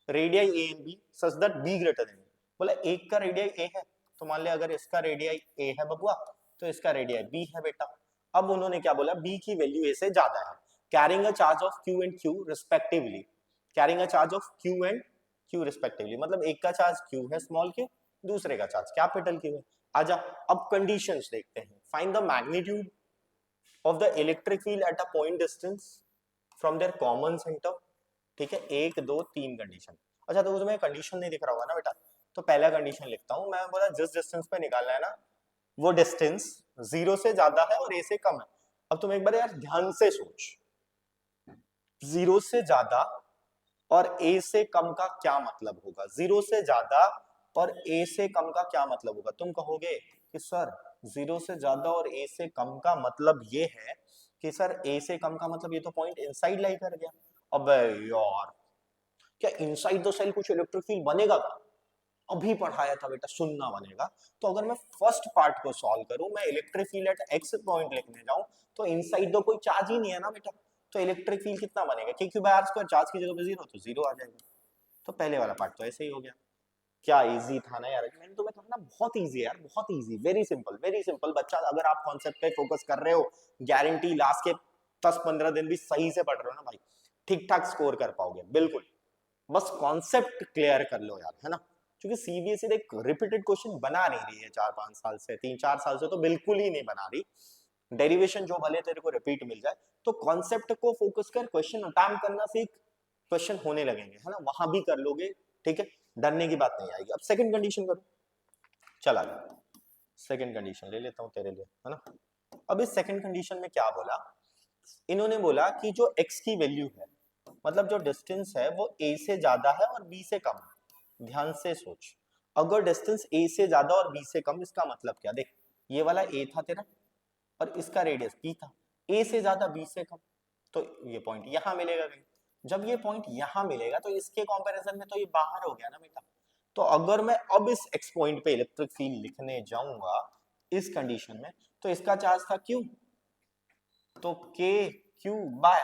radii A and B such that B greater than, बोला एक का रेडियाई ए है, तो मान लिया अगर इसका रेडियाई ए है बबुआ, तो इसका रेडियाई बी है बेटा। अब उन्होंने क्या बोला, बी की वैल्यू ए से ज्यादा है, carrying a charge of Q and Q respectively, carrying a charge of Q and Q respectively, मतलब एक का चार्ज क्यू है स्मॉल क्यू, दूसरे का चार्ज कैपिटल क्यू है। आजा अब कंडीशंस देखते हैं, find the magnitude of the electric field eight a point distance from their common centre. ठीक है, एक दो तीन कंडीशन। अच्छा तो तुम्हें कंडीशन नहीं दिख रहा होगा ना बेटा, तो पहला कंडीशन लिखता हूं मैं, बोला जिस डिस्टेंस पे निकालना है ना, वो डिस्टेंस जीरो से ज्यादा है और ए से कम है। अब तुम एक बार यार ध्यान से सोच, जीरो से ज्यादा और ए से कम का क्या मतलब होगा, जीरो से ज्यादा और ए से कम का क्या मतलब होगा। तुम कहोगे कि सर जीरो से ज्यादा और ए से कम का मतलब ये है कि सर ए से कम का मतलब ये तो पॉइंट इनसाइड लाई कर गया। अबे यार, क्या इनसाइड द सेल कुछ इलेक्ट्रिक फील्ड बनेगा का? अभी पढ़ाया था बेटा, सुनना बनेगा। तो अगर मैं फर्स्ट पार्ट को सॉल्व करूं, मैं electric field eight x point लिखने जाऊं, तो इनसाइड तो कोई चार्ज ही नहीं है ना बेटा, तो इलेक्ट्रिक फील्ड कितना बनेगा, Q by R square, charge की जगह पे जीरो, तो जीरो आ जाएगा। तो पहले वाला पार्ट तो ऐसे ही हो गया। क्या इजी था ना यार, मैंने तुम्हें कहा ना बहुत इजी है यार, बहुत easy, very simple very simple. बच्चा अगर आप कॉन्सेप्ट पे फोकस कर रहे हो, गारंटी लास्ट के 10-15 दिन भी सही से पढ़ रहे हो ना भाई, ठीक ठाक स्कोर कर पाओगे बिल्कुल। बस कॉन्सेप्ट क्लियर कर लो यार, है ना, क्योंकि सीबीएसई एक रिपीटेड क्वेश्चन बना नहीं रही है 4-5 साल से, 3-4 साल से तो बिल्कुल ही नहीं बना रही। डेरिवेशन जो भले तेरे को रिपीट मिल जाए, तो कॉन्सेप्ट को फोकस कर, क्वेश्चन अटेम्प्ट करना सीख, क्वेश्चन होने लगेंगे, है ना, वहां भी कर लोगे। ठीक है, डरने की बात नहीं आएगी। अब सेकंड कंडीशन करो, चला लो सेकंड कंडीशन ले लेता हूं तेरे लिए, है ना। अब इस सेकंड कंडीशन में क्या बोला, इन्होंने बोला कि जो x की वैल्यू है, मतलब जो डिस्टेंस है वो a से ज्यादा है और b से कम है। ध्यान से सोच, अगर डिस्टेंस a से ज्यादा और b से कम, इसका मतलब क्या, देख ये वाला a था तेरा और इसका रेडियस b था, a से ज्यादा b से कम, तो ये पॉइंट यहां मिलेगा कहीं। जब ये पॉइंट यहां मिलेगा तो इसके कंपैरिजन में तो ये बाहर हो गया ना बेटा। तो अगर मैं अब इस x पॉइंट पे इलेक्ट्रिक फील्ड लिखने जाऊंगा इस कंडीशन में, तो इसका चार्ज था q, तो k q बाय,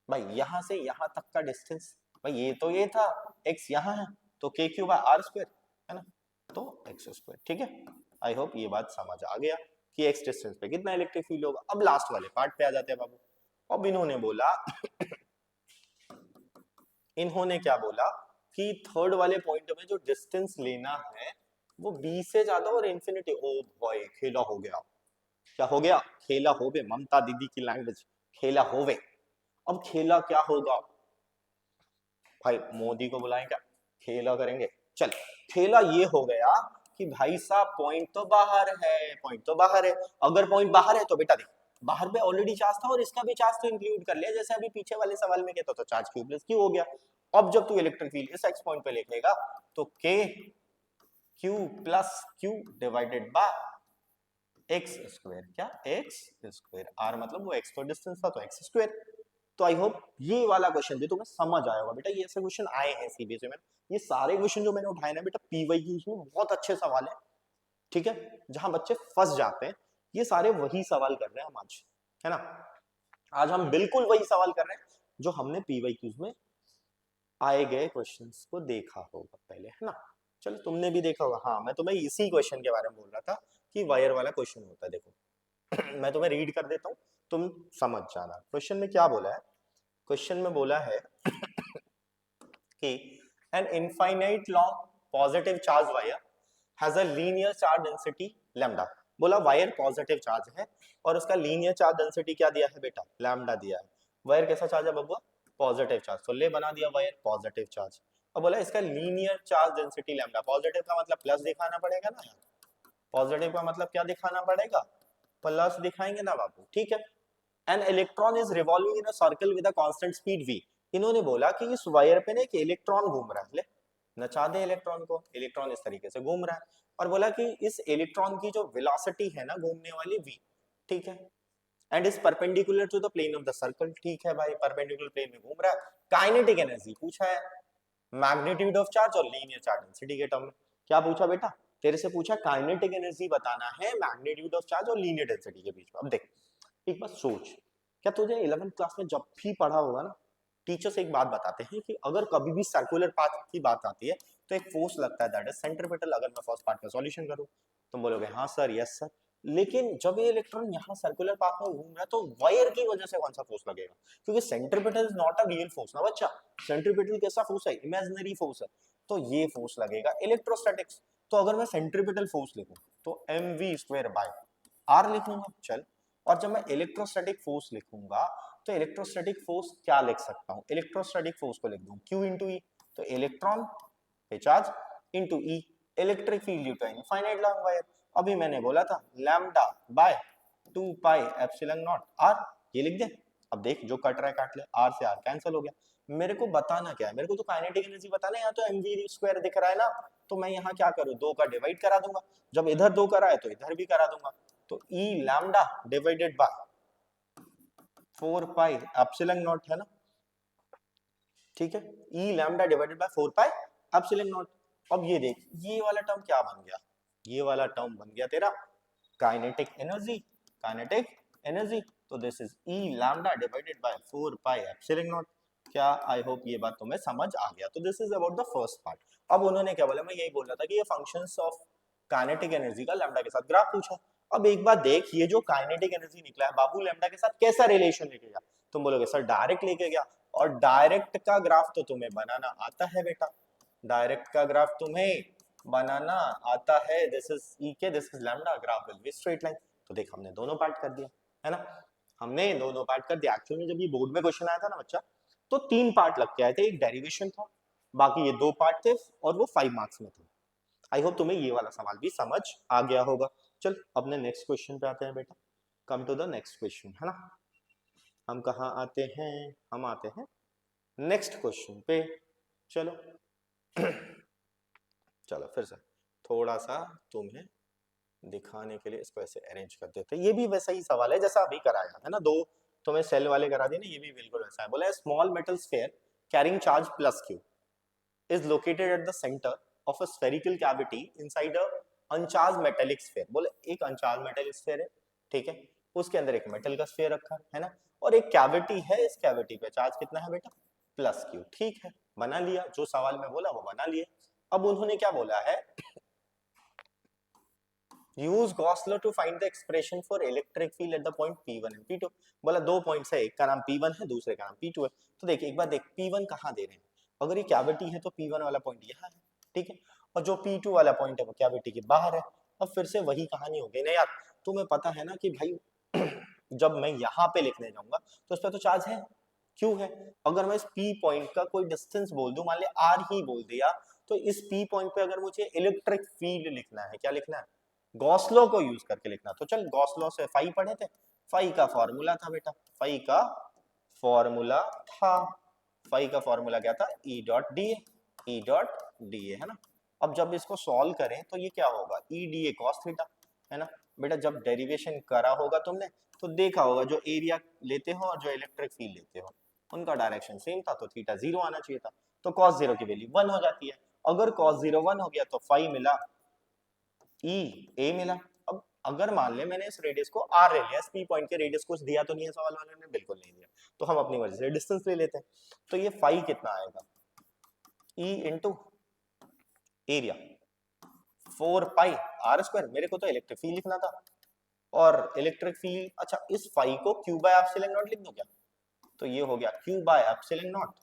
भाई यहां से यहां तक का डिस्टेंस, भाई ये तो ये था, x यहां है, तो k Q by R square, है ना, तो x स्क्वायर। ठीक है, आई होप ये बात समझ आ गया कि x डिस्टेंस पे कितना इलेक्ट्रिक फील्ड होगा। अब लास्ट वाले पार्ट पे आ जाते हैं बाबू। अब इन्होंने बोला इन्होंने क्या बोला कि थर्ड वाले पॉइंट में जो डिस्टेंस लेना है वो b से ज्यादा और इंफिनिटी। ओ भाई खेला हो गया, क्या हो गया, खेला होवे, ममता दीदी की लैंग्वेज, खेला होवे। अब खेला क्या होगा भाई, मोदी को बुलाएं क्या, खेला करेंगे। चल खेला ये हो गया कि भाई साहब पॉइंट तो बाहर है, पॉइंट तो बाहर है। अगर पॉइंट बाहर है तो बेटा देख, बाहर पे ऑलरेडी चार्ज था और इसका भी चार्ज तो इंक्लूड कर लिया, जैसे अभी पीछे वाले सवाल में कहता तो चार्ज क्यू प्लस क्यू हो गया। अब जब तू इलेक्ट्रिक फील्ड इस एक्स पॉइंट पे लिखेगा तो K Q plus Q divided by x square, क्या एक्स स्क्वायर, आर मतलब वो एक्स तो डिस्टेंस था तो एक्स स्क्वायर। तो आई होप ये वाला क्वेश्चन भी तुम्हें समझ आया होगा बेटा, ये ऐसे क्वेश्चन आए हैं सीबीएसई में। ये सारे क्वेश्चन जो मैंने उठाए ना बेटा पीवाईक्यूज में बहुत अच्छे सवाल है, ठीक है, जहां बच्चे फंस जाते हैं, ये सारे वही सवाल कर रहे हैं हम आज, है ना। आज हम बिल्कुल वही सवाल कर रहे हैं जो हमने पीवाईक्यूज में आए गए क्वेश्चंस को देखा होगा पहले, है ना। चलो तुमने भी देखा होगा, हाँ मैं तुम्हें इसी क्वेश्चन के बारे में बोल रहा था कि वायर वाला क्वेश्चन होता है, देखो मैं तुम्हें रीड कर देता हूँ, तुम समझ जाना क्वेश्चन में क्या बोला है। क्वेश्चन में बोला है कि an infinite long positive charge wire has a linear charge density lambda। बोला वायर पॉजिटिव चार्ज है और उसका लीनियर चार्ज डेंसिटी क्या दिया है बेटा, लैम्डा दिया है। वायर कैसा चार्ज है बबुआ, पॉजिटिव चार्ज, तो ले बना दिया वायर पॉजिटिव चार्ज। अब बोला इसका linear charge density lambda, positive का मतलब प्लस दिखाना पड़ेगा ना, पॉजिटिव का मतलब क्या दिखाना पड़ेगा, प्लस दिखाएंगे ना बाबू, ठीक है। An electron is revolving in a circle with a constant speed v। इन्होंने बोला कि इस वायर पे ना एक इलेक्ट्रॉन घूम रहा है, ले नचा दे इलेक्ट्रॉन को, इलेक्ट्रॉन इस तरीके से घूम रहा है, और बोला कि इस इलेक्ट्रॉन की जो वेलोसिटी है ना घूमने वाली v, ठीक है, and is perpendicular to the plane of the circle, ठीक है भाई परपेंडिकुलर प्लेन में घूम रहा है। काइनेटिक एनर्जी पूछा है, मैग्नीट्यूड ऑफ चार्ज और लीनियर चार्ज डेंसिटी के टर्म में। क्या पूछा बेटा, तेरे से पूछा काइनेटिक एनर्जी बताना है मैग्नीट्यूड ऑफ चार्ज और लीनियर डेंसिटी के बीच में। अब देख एक बात सोच, क्या तुझे 11th क्लास में जब भी पढ़ा होगा ना, टीचर्स एक बात बताते हैं कि अगर कभी भी सर्कुलर पाथ की बात आती है तो एक फोर्स लगता है, दैट इज सेंट्रीपिटल। अगर मैं फर्स्ट पार्ट का सॉल्यूशन करूं तुम बोलोगे हाँ सर, यस सर, लेकिन जब ये इलेक्ट्रॉन यहाँ सर्कुलर पाथ में घूम रहा है तो वायर की वजह से कौन सा फोर्स लगेगा, क्योंकि centripetal is not a real force ना बच्चा, सेंट्रीपिटल कैसा फोर्स है, इमेजिनरी फोर्स है, तो ये फोर्स लगेगा इलेक्ट्रोस्टैटिक्स। तो अगर मैं सेंट्रीपिटल फोर्स लिखूं तो mv² बाय r लिखूंगा, चल। और जब मैं इलेक्ट्रोस्टैटिक फोर्स लिखूंगा तो इलेक्ट्रोस्टैटिक फोर्स क्या लिख सकता हूं, इलेक्ट्रोस्टैटिक फोर्स को लिख दूं q इंटू ई, तो इलेक्ट्रॉन पे charge into E, electric field due to infinite long wire. अभी मैंने बोला था lambda by 2 pi epsilon naught R, ये लिख दे। अब देख जो कट रहा है काट ले, आर से आर कैंसिल हो गया। मेरे को बताना क्या है, मेरे को तो काइनेटिक एनर्जी बताना है, यहाँ तो mv स्क्वायर दिख रहा है ना, तो मैं यहाँ क्या करूँ, 2 का डिवाइड करा दूंगा, जब इधर 2 करा है तो इधर भी करा दूंगा, तो E lambda divided by 4 pi epsilon naught है ना, ठीक है, E lambda divided by 4 pi epsilon naught. अब ये देख ये वाला टर्म क्या बन गया, ये वाला टर्म बन गया तेरा काइनेटिक एनर्जी, काइनेटिक एनर्जी, तो this is E lambda divided by 4 pi epsilon not. क्या आई होप ये बात तुम्हें समझ आ गया। तो this is about the first part. अब उन्होंने क्या बोला, मैं यही बोल रहा था कि ये फंक्शंस ऑफ काइनेटिक एनर्जी का लैम्डा के साथ ग्राफ पूछा। अब एक बात देख, ये जो काइनेटिक एनर्जी निकला है बाबू लैम्डा के साथ कैसा रिलेशन लेके गया, तुम बोलोगे सर डायरेक्ट लेके गया, और डायरेक्ट का ग्राफ तो तुम्हें बनाना आता है बेटा, डायरेक्ट का ग्राफ तुम्हें बनाना आता है, दिस इज ई के, this is lambda, graph will be straight line. तो देख हमने दोनों पार्ट कर दिया, है ना, हमने दोनों पार्ट कर दिया। एक्चुअली जब ये बोर्ड में क्वेश्चन आया था ना बच्चा, तो 3 पार्ट लग के आए थे, एक डेरिवेशन था, बाकी ये 2 पार्ट थे, और वो 5 मार्क्स में था। आई होप तुम्हें ये वाला सवाल भी समझ आ गया होगा। चल अपने नेक्स्ट क्वेश्चन पे आते हैं बेटा, come to the next question, है ना। हम कहाँ आते हैं, हम आते हैं नेक्स्ट क्वेश्चन पे। चलो चलो फिर से थोड़ा सा तुम्हें दिखाने के लिए इसको ऐसे अरेंज कर देते हैं। ये भी वैसा ही सवाल है जैसा अभी कराया है ना, 2 तुम्हें सेल वाले करा दिए ना, ये भी बिल्कुल वैसा है। बोला small metal sphere carrying charge plus Q is located at the center of a spherical cavity inside a uncharged metallic sphere। बोले एक uncharged metallic sphere है, ठीक है, उसके अंदर एक मेटल का स्फीयर रखा है ना, और एक कैविटी है, इस कैविटी पे चार्ज कितना है बेटा, प्लस क्यू, ठीक है, बना लिया, जो सवाल में बोला वो बना लिए। अब उन्होंने क्या बोला है, use Gauss law to find the expression for electric field at the point P1 and P2। बोला 2 पॉइंट्स है, एक का नाम P1 है, दूसरे का नाम P2 है। तो देख एक बार देख P1 कहाँ दे रहे हैं, अगर ये कैविटी है तो P1 वाला पॉइंट यहाँ है, ठीक है, और जो P2 वाला पॉइंट है वो कैविटी के बाहर है। अब फिर से वही कहानी हो गई ना यार, तुम्हें पता है ना कि भाई जब मैं यहाँ पे लिखने जाऊंगा तो उस पर तो चार्ज है, क्यों है, अगर मैं इस P पॉइंट का कोई डिस्टेंस बोल दूं, मान ले R ही बोल दिया, तो इस P पॉइंट पे अगर मुझे इलेक्ट्रिक फील्ड लिखना है, क्या लिखना है, गॉस लॉ को यूज करके लिखना। तो चल गॉस लॉ से फाई पढ़े थे, फाई का फॉर्मूला था बेटा, फाई का फॉर्मूला था, फाई का फॉर्मूला क्या था, E dot D A, E dot D A, है ना। अब जब इसको सॉल्व करें तो ये क्या होगा, E D A cos theta, है ना। बेटा जब डेरिवेशन करा होगा तुमने तो देखा होगा जो एरिया लेते हो और जो इलेक्ट्रिक फील्ड लेते हो उनका डायरेक्शन सेम था, तो थीटा 0 आना चाहिए था, तो cos 0 की वैल्यू 1 हो जाती है। अगर cos 0 1 हो गया तो फाई मिला, ई ए मिला। अब अगर मान ले मैंने इस रेडियस को r ले लिया, पी पॉइंट के रेडियस कुछ दिया तो नहीं है सवाल वाले ने, बिल्कुल नहीं दिया, तो हम अपनी मर्जी से डिस्टेंस ले लेते हैं। तो ये फाई कितना आएगा, E into area 4 pi are square, मेरे को तो इलेक्ट्रिक फील्ड लिखना था, और इलेक्ट्रिक फील्ड, अच्छा इस फाई को क्यू बाय एप्सिलॉन नॉट लिख दो क्या, तो ये हो गया Q by epsilon naught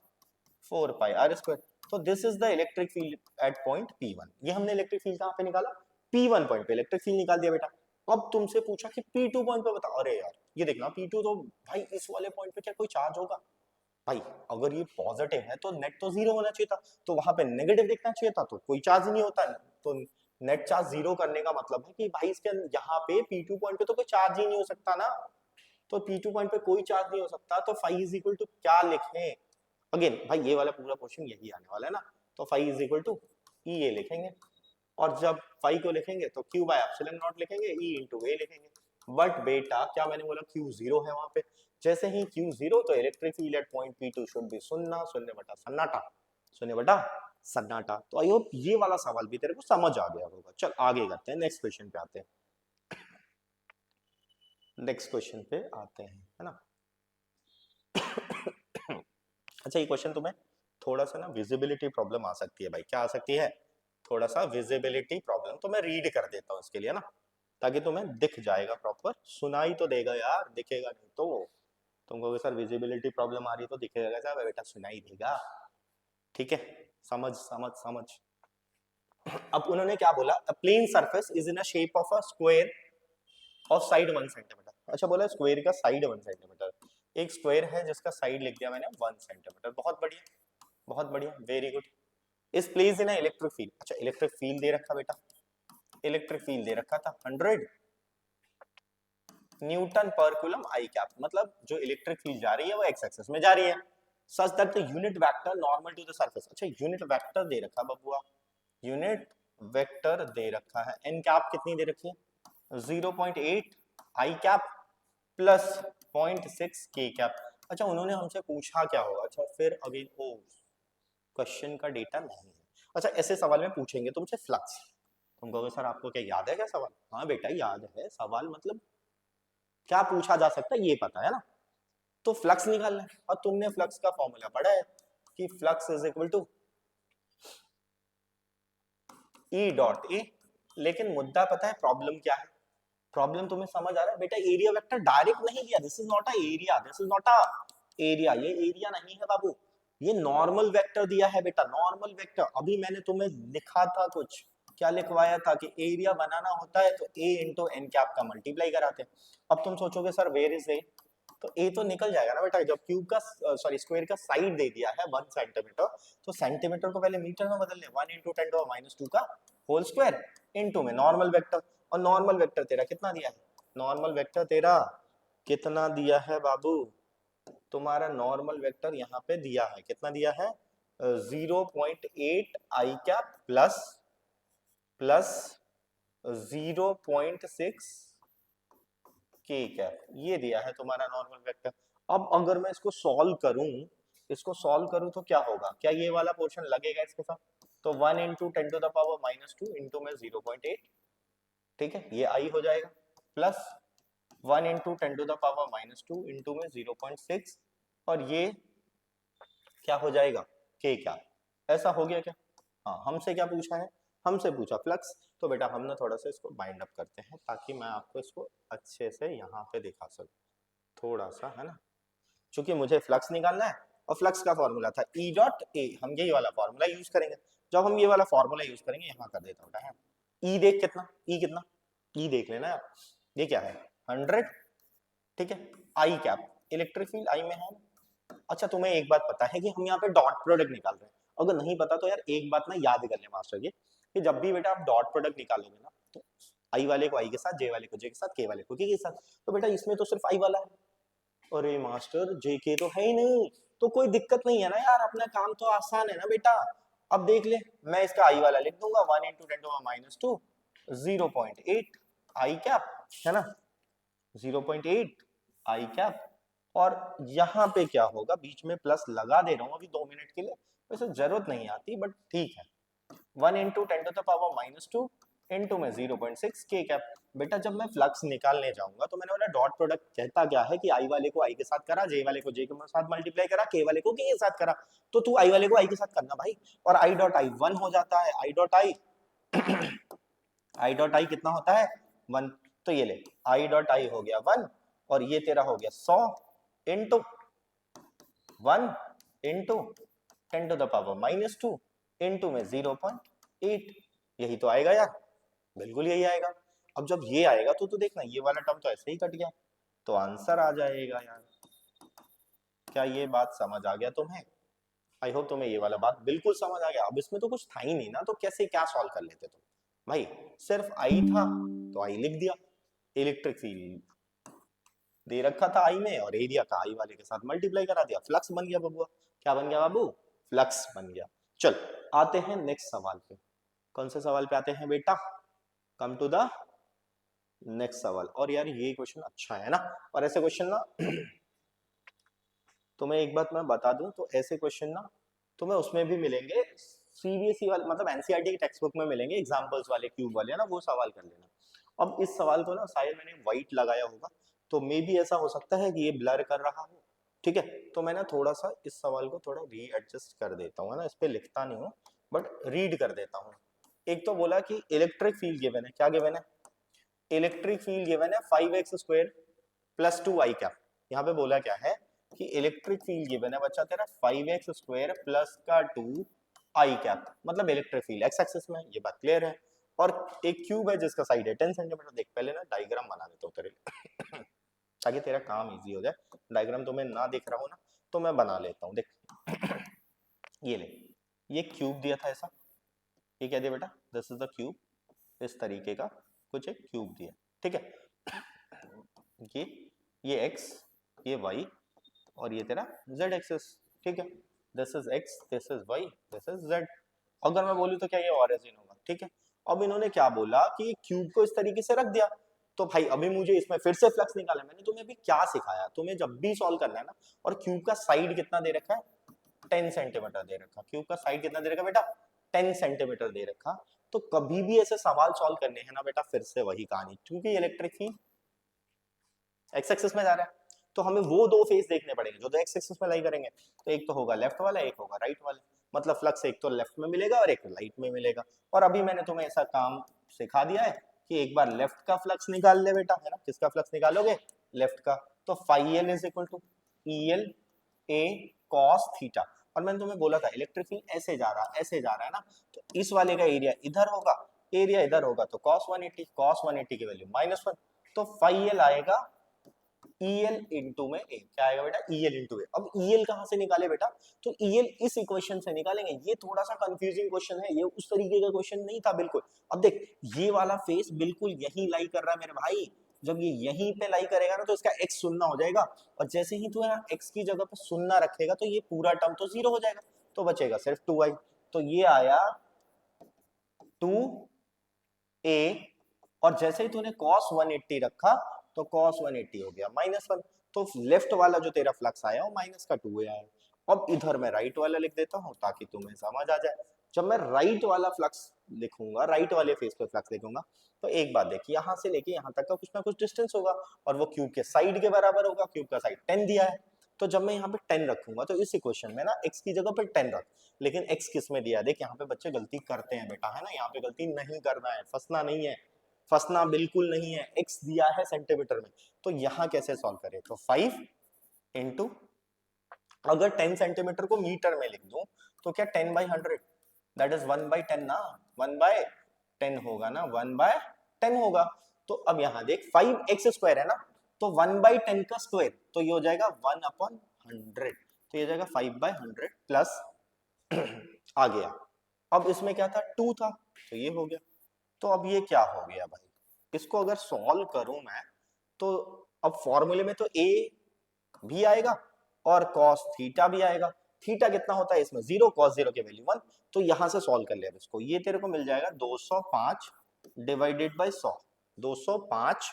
4 pi are square. तो this is the electric field at point P1। ये हमने इलेक्ट्रिक फील्ड कहां पे निकाला, P1 पॉइंट पे इलेक्ट्रिक फील्ड निकाल दिया बेटा। अब तुमसे पूछा कि P2 पॉइंट पे बताओ, अरे यार ये देखना P2 तो भाई इस वाले पॉइंट पे क्या कोई चार्ज होगा, भाई अगर ये पॉजिटिव है तो नेट तो 0 होना चाहिए था, तो वहां पे नेगेटिव दिखना चाहिए था, तो कोई चार्ज ही नहीं होता है, तो नेट चार्ज 0 करने का मतलब है कि भाई इसके यहाँ पे P2 पॉइंट पे तो कोई चार्ज ही नहीं हो सकता ना, तो P2 पॉइंट पे कोई चार्ज नहीं हो सकता, तो फाई इज इक्वल टू क्या लिखें, अगेन भाई ये वाला पूरा क्वेश्चन यही आने वाला है ना, तो फाई इज इक्वल टू ई ए लिखेंगे, और जब फाई को लिखेंगे तो क्यू बाय एप्सिलॉन नॉट लिखेंगे, ई इंटू ए लिखेंगे। बट बेटा क्या मैंने बोला, क्यू 0 है वहां पे, जैसे ही क्यू 0 तो electric field at point P2 should be शून्य, शून्य बटा सन्नाटा, शून्य बटा सन्नाटा। तो आई होप ये वाला सवाल भी तेरे को समझ आ गया होगा। चल आगे करते हैं, नेक्स्ट क्वेश्चन पे आते हैं, नेक्स्ट क्वेश्चन पे आते हैं, है ना। अच्छा ये क्वेश्चन तुम्हें थोड़ा सा ना विजिबिलिटी प्रॉब्लम आ सकती है भाई, क्या आ सकती है, थोड़ा सा विजिबिलिटी प्रॉब्लम, तो मैं रीड कर देता हूँ इसके लिए ना, ताकि तुम्हें दिख जाएगा प्रॉपर, सुनाई तो देगा यार, दिखेगा नहीं तो तुम कहोगे सर विजिबिलिटी प्रॉब्लम आ रही है तो दिखेगा कैसा, बेटा सुनाई देगा, ठीक है, समझ समझ समझ। अब उन्होंने क्या बोला, a plane surface is in a shape of a square of side 1 centimetre, अच्छा बोला स्क्वायर का साइड 1 सेंटीमीटर, एक स्क्वायर है जिसका साइड लिख दिया मैंने 1 सेंटीमीटर, बहुत बढ़िया, बहुत बढ़िया, वेरी गुड। इस प्लेस इन इलेक्ट्रिक फील्ड, अच्छा इलेक्ट्रिक फील्ड दे रखा बेटा, इलेक्ट्रिक फील्ड दे रखा था 100 न्यूटन पर कूलम आई कैप, मतलब जो इलेक्ट्रिक फील्ड जा रही है वो एक्स एक्सिस में जा रही है, such that the unit vector normal to the surface, अच्छा यूनिट वेक्टर दे रखा बबुआ, यूनिट वेक्टर दे रखा है, एन कैप कितनी दे रखी है 0.8 आई कैप प्लस 0.6 के कैप। अच्छा उन्होंने हमसे पूछा क्या होगा, अच्छा फिर अगेन ओ क्वेश्चन का डेटा नहीं है, अच्छा ऐसे सवाल में पूछेंगे तुमसे फ्लक्स, तुम कहोगे सर आपको क्या याद है क्या सवाल, हाँ बेटा याद है सवाल, मतलब क्या पूछा जा सकता है ये पता है ना, तो फ्लक्स निकालना है, और तुमने फ्लक्स का फॉर्मूला पढ़ा है कि flux is equal to E dot A, लेकिन मुद्दा पता है प्रॉब्लम क्या है, प्रॉब्लम तुम्हें समझ आ रहा है बेटा, एरिया वेक्टर डायरेक्ट नहीं दिया, this is not a area, this is not a area, ये एरिया नहीं है बाबू, ये नॉर्मल वेक्टर दिया है बेटा, नॉर्मल वेक्टर। अभी मैंने तुम्हें लिखा था कुछ, क्या लिखवाया था कि एरिया बनाना होता है तो ए इंटू एन कैप का मल्टीप्लाई कराते हैं। अब तुम सोचोगे सर वेयर इज ए, तो ए तो निकल जाएगा ना बेटा, जब क्यूब का सॉरी स्क्वायर का साइड दे दिया है 1 सेंटीमीटर, तो सेंटीमीटर को पहले मीटर में बदल ले, 1 इंटू 10⁻² का होल स्क्वायर इंटू में नॉर्मल वेक्टर, और नॉर्मल वेक्टर तेरा कितना दिया है, नॉर्मल वेक्टर तेरा कितना दिया है बाबू, तुम्हारा नॉर्मल वेक्टर यहाँ पे दिया है, कितना दिया है 0.8 आई कैप प्लस प्लस 0.6 के कैप, ये दिया है तुम्हारा नॉर्मल वेक्टर। अब अगर मैं इसको सॉल्व करूं, इसको सॉल्व करूं तो क्या होगा, क्या ये वाला पोर्शन लगेगा इसके साथ, तो 1 इंटू 10⁻² इंटू में 0.8, ठीक है ये आई हो जाएगा, प्लस 1 इंटू 10⁻² इंटू में 0.6, और ये क्या हो जाएगा के क्या, ऐसा हो गया क्या, हाँ हमसे क्या पूछा है, हमसे पूछा फ्लक्स, तो बेटा हम ना थोड़ा सा इसको बाइंड अप करते हैं ताकि मैं आपको इसको अच्छे से यहाँ पे दिखा सकूं, थोड़ा सा है ना, क्योंकि मुझे फ्लक्स निकालना है, और फ्लक्स का फॉर्मूला था ई डॉट ए, हम यही वाला फॉर्मूला यूज करेंगे, जब हम ये वाला फॉर्मूला यूज करेंगे यहाँ कर देता हूँ है, ई देख कितना, ई कितना, ई देख लेना यार, ये क्या है 100, ठीक है, आई कैप इलेक्ट्रिक फील्ड आई में है। अच्छा तुम्हें एक बात पता है कि हम यहाँ पे डॉट प्रोडक्ट निकाल रहे हैं, अगर नहीं पता तो यार एक बात ना याद कर ले मास्टर जी, कि जब भी बेटा आप डॉट प्रोडक्ट निकालोगे ना, तो आई वाले को आई के साथ, जे वाले को जे के साथ, के वाले को के के साथ। तो बेटा इसमें तो सिर्फ आई वाला है। अरे मास्टर जे के तो है ही नहीं, तो कोई दिक्कत नहीं है ना यार, अपना काम तो आसान है ना बेटा। अब देख ले, मैं इसका आई वाला लिख दूंगा 1 इंटू 10⁻², 0.8 आई कैप, है ना, 0.8 आई कैप। और यहाँ पे क्या होगा, बीच में प्लस लगा दे रहा हूँ अभी 2 मिनट के लिए, वैसे जरूरत नहीं आती बट ठीक है। 1 इंटू 10⁻² इंटू में 0.6 के कैप। बेटा जब मैं फ्लक्स निकालने जाऊंगा तो मैंने बोला डॉट प्रोडक्ट कहता क्या है कि आई वाले को आई के साथ करा, जे वाले को जे के साथ मल्टीप्लाई करा, के वाले को के साथ करा। तो तू आई वाले को आई के साथ करना भाई, और आई डॉट आई 1 हो जाता है, I dot I I dot I कितना होता है 1। तो ये ले, आई डॉट आई हो गया 1, और ये तेरा हो गया 100 इंटू 1 इंटू 10⁻² इंटू में 0.8। यही तो आएगा यार, बिल्कुल यही आएगा। अब जब ये आएगा तो देखना ये वाला टर्म तो ऐसे ही कट गया, तो आंसर आ जाएगा यार। क्या ये बात समझ आ गया तुम्हें? आई होप तुम्हें ये वाला बात बिल्कुल समझ आ गया। अब इसमें तो कुछ था ही नहीं ना, तो कैसे क्या सॉल्व कर लेते तुम भाई? सिर्फ आई था तो आई लिख दिया, इलेक्ट्रिक फील्ड दे रखा था आई में, और एरिया का आई वाले के साथ मल्टीप्लाई करा दिया, फ्लक्स बन गया बबुआ। क्या बन गया बाबू? फ्लक्स बन गया। चल आते हैं नेक्स्ट सवाल पे। कौन से सवाल पे आते हैं बेटा? कम टू द नेक्स्ट सवाल। और यार ये क्वेश्चन अच्छा है ना, और ऐसे क्वेश्चन ना तुम्हें एक बात मैं बता दूं, तो ऐसे क्वेश्चन ना तुम्हें उसमें भी मिलेंगे, सीबीएसई वाले मतलब एनसीईआरटी की टेक्स्ट बुक में मिलेंगे, एग्जांपल्स वाले क्यूब वाले ना, वो सवाल कर लेना। अब इस सवाल को ना शायद मैंने व्हाइट लगाया होगा, तो मे भी ऐसा हो सकता है कि ये ब्लर कर रहा हो, ठीक है। तो मैं ना थोड़ा सा इस सवाल को थोड़ा रीएडजस्ट कर देता हूँ, है ना, इस पे लिखता नहीं हूँ बट रीड कर देता हूँ। एक तो बोला कि इलेक्ट्रिक फील्ड गिवन है, क्या गिवन है? इलेक्ट्रिक फील्ड गिवन है 5x² प्लस 2 आई कैप। यहाँ पे बोला क्या है कि इलेक्ट्रिक फील्ड गिवन है बच्चा तेरा 5x² प्लस का 2 आई कैप, मतलब इलेक्ट्रिक फील्ड एक्स एक्सिस में, ये बात क्लियर है। और एक क्यूब है जिसका साइड है 10 सेंटीमीटर। देख पहले ना डायग्राम बना देता हूँ तेरे लिए ताकि तेरा काम इजी हो जाए। डायग्राम तुम्हें ना दिख रहा हो ना तो मैं बना लेता हूँ, देख ये ले, ये क्यूब दिया था ऐसा, ये क्या दिया बेटा? दिस इज द क्यूब, इस तरीके का कुछ एक क्यूब दिया, ठीक है। ये x, ये y, और ये तेरा z एक्सिस, ठीक है। This is x, this is y, this is z। अगर मैं बोलूं तो क्या ये ओरिजिन होगा, ठीक है। अब इन्होंने क्या बोला कि क्यूब को इस तरीके से रख दिया, तो भाई अभी मुझे इसमें फिर से फ्लक्स निकालना है। मैंने तुम्हें अभी क्या सिखाया, तुम्हें जब भी सॉल्व करना है ना, और क्यूब का साइड कितना दे रखा है 10 सेंटीमीटर दे रखा, क्यूब का साइड कितना दे रखा बेटा 10 सेंटीमीटर दे रखा। तो कभी भी ऐसे सवाल सॉल्व करने हैं ना बेटा, फिर से वही कहानी, क्योंकि इलेक्ट्रिक फील्ड एक्स एक्सिस में जा रहा है तो हमें वो दो फेस देखने पड़ेंगे जो एक्स एक्सिस में लाई करेंगे। तो एक तो होगा लेफ्ट वाला, एक होगा राइट वाला, मतलब फ्लक्स एक तो लेफ्ट में मिलेगा और एक राइट में मिलेगा। और अभी मैंने तुम्हें ऐसा काम सिखा दिया है कि एक बार लेफ्ट का फ्लक्स निकाल ले बेटा, है ना। किसका फ्लक्स निकालोगे? लेफ्ट का। तो φL is equal to EL A cos theta. और मैंने तुम्हें बोला था इलेक्ट्रिक फील्ड ऐसे जा रहा है, ऐसे जा रहा है ना, तो इस वाले का एरिया इधर होगा, एरिया इधर होगा, तो cos 180 की वैल्यू -1, तो φL आएगा EL इंटू में A। क्या आएगा बेटा? EL into A। अब EL कहां से निकाले बेटा? तो EL इस इक्वेशन से निकालेंगे। ये थोड़ा सा कंफ्यूजिंग क्वेश्चन है, ये उस तरीके का क्वेश्चन नहीं था बिल्कुल। अब देख ये वाला फेस बिल्कुल यही लाई कर रहा है मेरे भाई, जब ये यहीं पे लाई करेगा ना तो इसका x शून्य हो जाएगा, और जैसे ही तू यहाँ x की जगह पे शून्य रखेगा तो ये पूरा टर्म तो 0 हो जाएगा, तो बचेगा सिर्फ 2i। तो ये आया 2a, और जैसे ही तूने cos 180 रखा तो cos 180 हो गया -1। तो लेफ्ट वाला जो तेरा फ्लक्स आया वो माइनस का 2a आया। अब इधर मैं राइट वाला लिख देता हूं ताकि तुम्हें समझ आ जाए। जब मैं राइट वाला फ्लक्स लिखूंगा, राइट वाले फेस पे फ्लक्स लिखूंगा, तो एक बात देखिए, यहां से लेके यहां तक का कुछ ना कुछ डिस्टेंस होगा, और वो क्यूब के साइड के बराबर होगा। क्यूब का साइड 10 दिया है, तो जब मैं यहाँ पे 10 रखूंगा तो इस इक्वेशन में ना x की जगह पे 10 रख। लेकिन x किस में दिया? देख यहाँ पे बच्चे गलती करते हैं बेटा, है ना, यहाँ पे गलती नहीं करना है, फंसना नहीं है, फंसना बिल्कुल नहीं है। x दिया है सेंटीमीटर में, तो यहाँ कैसे सॉल्व करें? तो 5 इंटू, अगर 10 सेंटीमीटर को मीटर में लिख दूं तो क्या 10/100, दैट इज 1/10 ना, 1/10 होगा ना, 1/10 होगा। तो अब यहाँ देख 5x² है ना, तो 1/10 का स्क्वायर, तो ये हो जाएगा 1/100, तो ये जाएगा 5/100 प्लस आ गया। अब इसमें क्या था 2 था, तो ये हो गया। तो अब ये क्या हो गया भाई? इसको अगर सॉल्व करूं मैं तो अब फॉर्मूले में तो ए भी आएगा और कॉस थीटा भी आएगा। थीटा कितना होता है इसमें 0, कॉस 0 की वैल्यू 1। तो यहां से सॉल्व कर लिया इसको, ये तेरे को मिल जाएगा 205 डिवाइडेड बाय 100। 205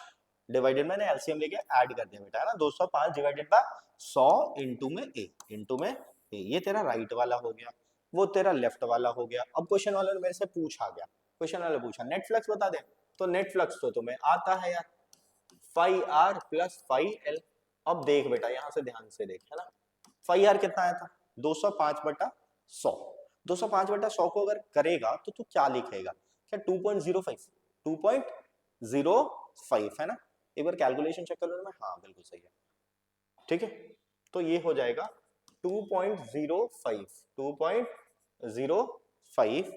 डिवाइडेड, मैंने एलसीएम लेके ऐड कर दिया बेटा, है ना। 205 डिवाइडेड बाय 100 इंटू में ए, इंटू में ए। ये तेरा राइट वाला हो गया, वो तेरा लेफ्ट वाला हो गया। अब क्वेश्चन वाले ने मेरे से पूछा गया, क्वेश्चन वाले पूछा नेट फ्लक्स बता दे। तो नेट फ्लक्स तो तुम्हें आता है यार, phi R plus phi L. अब देख बेटा यहां से ध्यान से देख, है ना। फाई आर कितना आया था 205 बटा 100। 205 बटा 100 को अगर करेगा तो तू क्या लिखेगा, क्या 2.05, 2.05 है ना। एक बार कैलकुलेशन चेक कर लो ना, हाँ बिल्कुल सही है, ठीक है। तो ये हो जाएगा 2.05, 2.05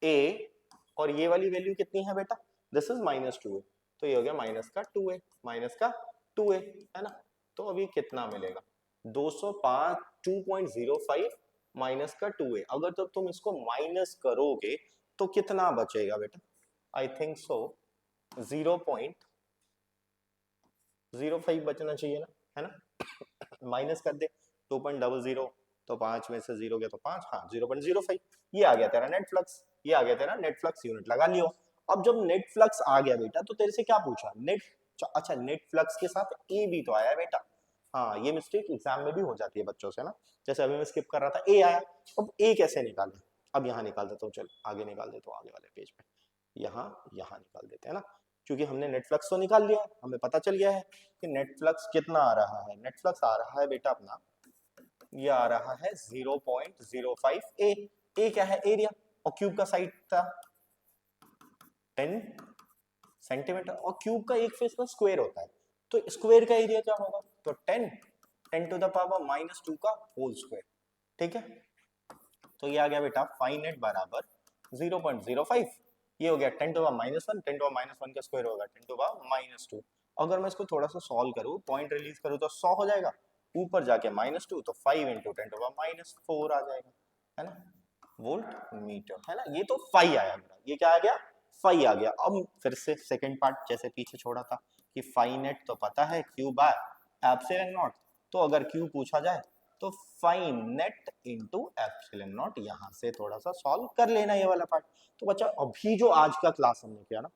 ए, और ये वाली वैल्यू कितनी है बेटा, दिस इज -2 ए, तो ये हो गया माइनस का 2a, माइनस का 2a, है ना। तो अभी कितना मिलेगा 205, 2.05 माइनस का 2a। अगर तो तुम इसको माइनस करोगे तो कितना बचेगा बेटा, आई थिंक सो 0.05 बचना चाहिए ना, है ना। माइनस कर दे 2.00, तो 5 में से 0 गया तो 5, हाँ 0.05। ये आ गया तेरा नेट फ्लक्स, ये आ गया तेरा नेट फ्लक्स यूनिट, लगा लियो। अब जब नेट फ्लक्स आ गया बेटा तो तेरे से क्या पूछा, नेट, अच्छा नेट फ्लक्स के साथ ए भी तो आया बेटा। हाँ ये मिस्टेक एग्जाम में भी हो जाती है बच्चों से ना, जैसे अभी मैं स्किप कर रहा था ए आया, अब ए कैसे निकाले, अब यहाँ निकाल देता हूँ, चल आगे निकाल देता हूँ, आगे वाले पेज पे यहाँ यहाँ निकाल देते हैं ना, क्योंकि हमने नेट फ्लक्स तो निकाल लिया, हमें पता चल गया है कि नेट फ्लक्स कितना आ रहा है। नेट फ्लक्स आ रहा है बेटा अपना, ये आ रहा है 0.05 ए क्या है एरिया, और क्यूब का साइड था 10 सेंटीमीटर, और क्यूब का एक फेस का स्क्वायर होता है, तो स्क्वायर का एरिया क्या होगा, तो 10 टू द पावर -2 का होल स्क्वायर, ठीक है। तो ये आ गया बेटा फाई नेट बराबर 0.05, ये हो गया 10 टू पावर -1, 10 टू पावर -1 का स्क्वायर होगा 10 टू पावर -2। अगर मैं इसको थोड़ा सा सॉल्व करूं, पॉइंट रिलीज करूं तो 100 हो जाएगा, ऊपर जाके -2 तो 5 इंटू 10 टू पावर -4 आ जाएगा, है ना, वोल्ट मीटर, है ना। ये तो फाई आया मेरा, ये क्या आ गया, फाई आ गया। अब फिर से सेकंड पार्ट जैसे पीछे छोड़ा था कि फाई नेट तो पता है क्यू बाय एप्सिलॉन नॉट, तो अगर क्यू पूछा जाए तो fine net into epsilon not, यहां से थोड़ा सा सॉल्व कर लेना ये वाला पार्ट। तो बच्चा अभी जो आज का क्लास हमने किया ना,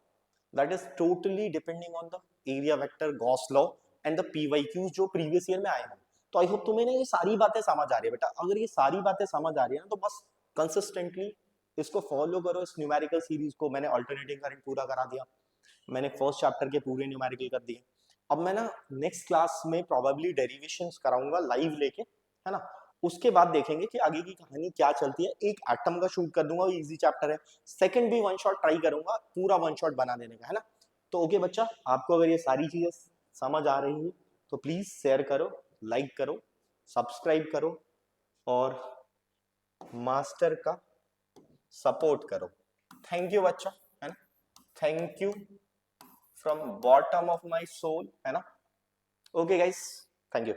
that is totally depending on the area vector, Gauss law and the PYQs जो प्रीवियस ईयर में आए हैं। तो आई होप तुम्हें ना ये सारी बातें समझ आ रही है बेटा। अगर ये सारी बातें समझ आ रही है ना, तो बस कंसिस्टेंटली इसको फॉलो करो, इस न्यूमेरिकल सीरीज को। मैंने अल्टरनेटिंग करंट पूरा करा दिया, मैंने फर्स्ट चैप्टर के पूरे न्यूमेरिकल कर दिए। अब मैं ना नेक्स्ट क्लास में प्रोबेबली डेरिवेशंस कराऊंगा लाइव लेके, है ना। उसके बाद देखेंगे कि आगे की कहानी क्या चलती है। एक एटम का शूट कर दूंगा, वो इजी चैप्टर है। सेकंड भी वन शॉट ट्राई करूंगा, पूरा वन शॉट बना देने का, है ना। तो ओके बच्चा, आपको अगर ये सारी चीजें समझ आ रही है तो प्लीज शेयर करो, लाइक करो, सब्सक्राइब करो, और मास्टर का सपोर्ट करो। थैंक यू बच्चा, है ना, thank you from bottom of my soul, है ना। Okay guys, thank you.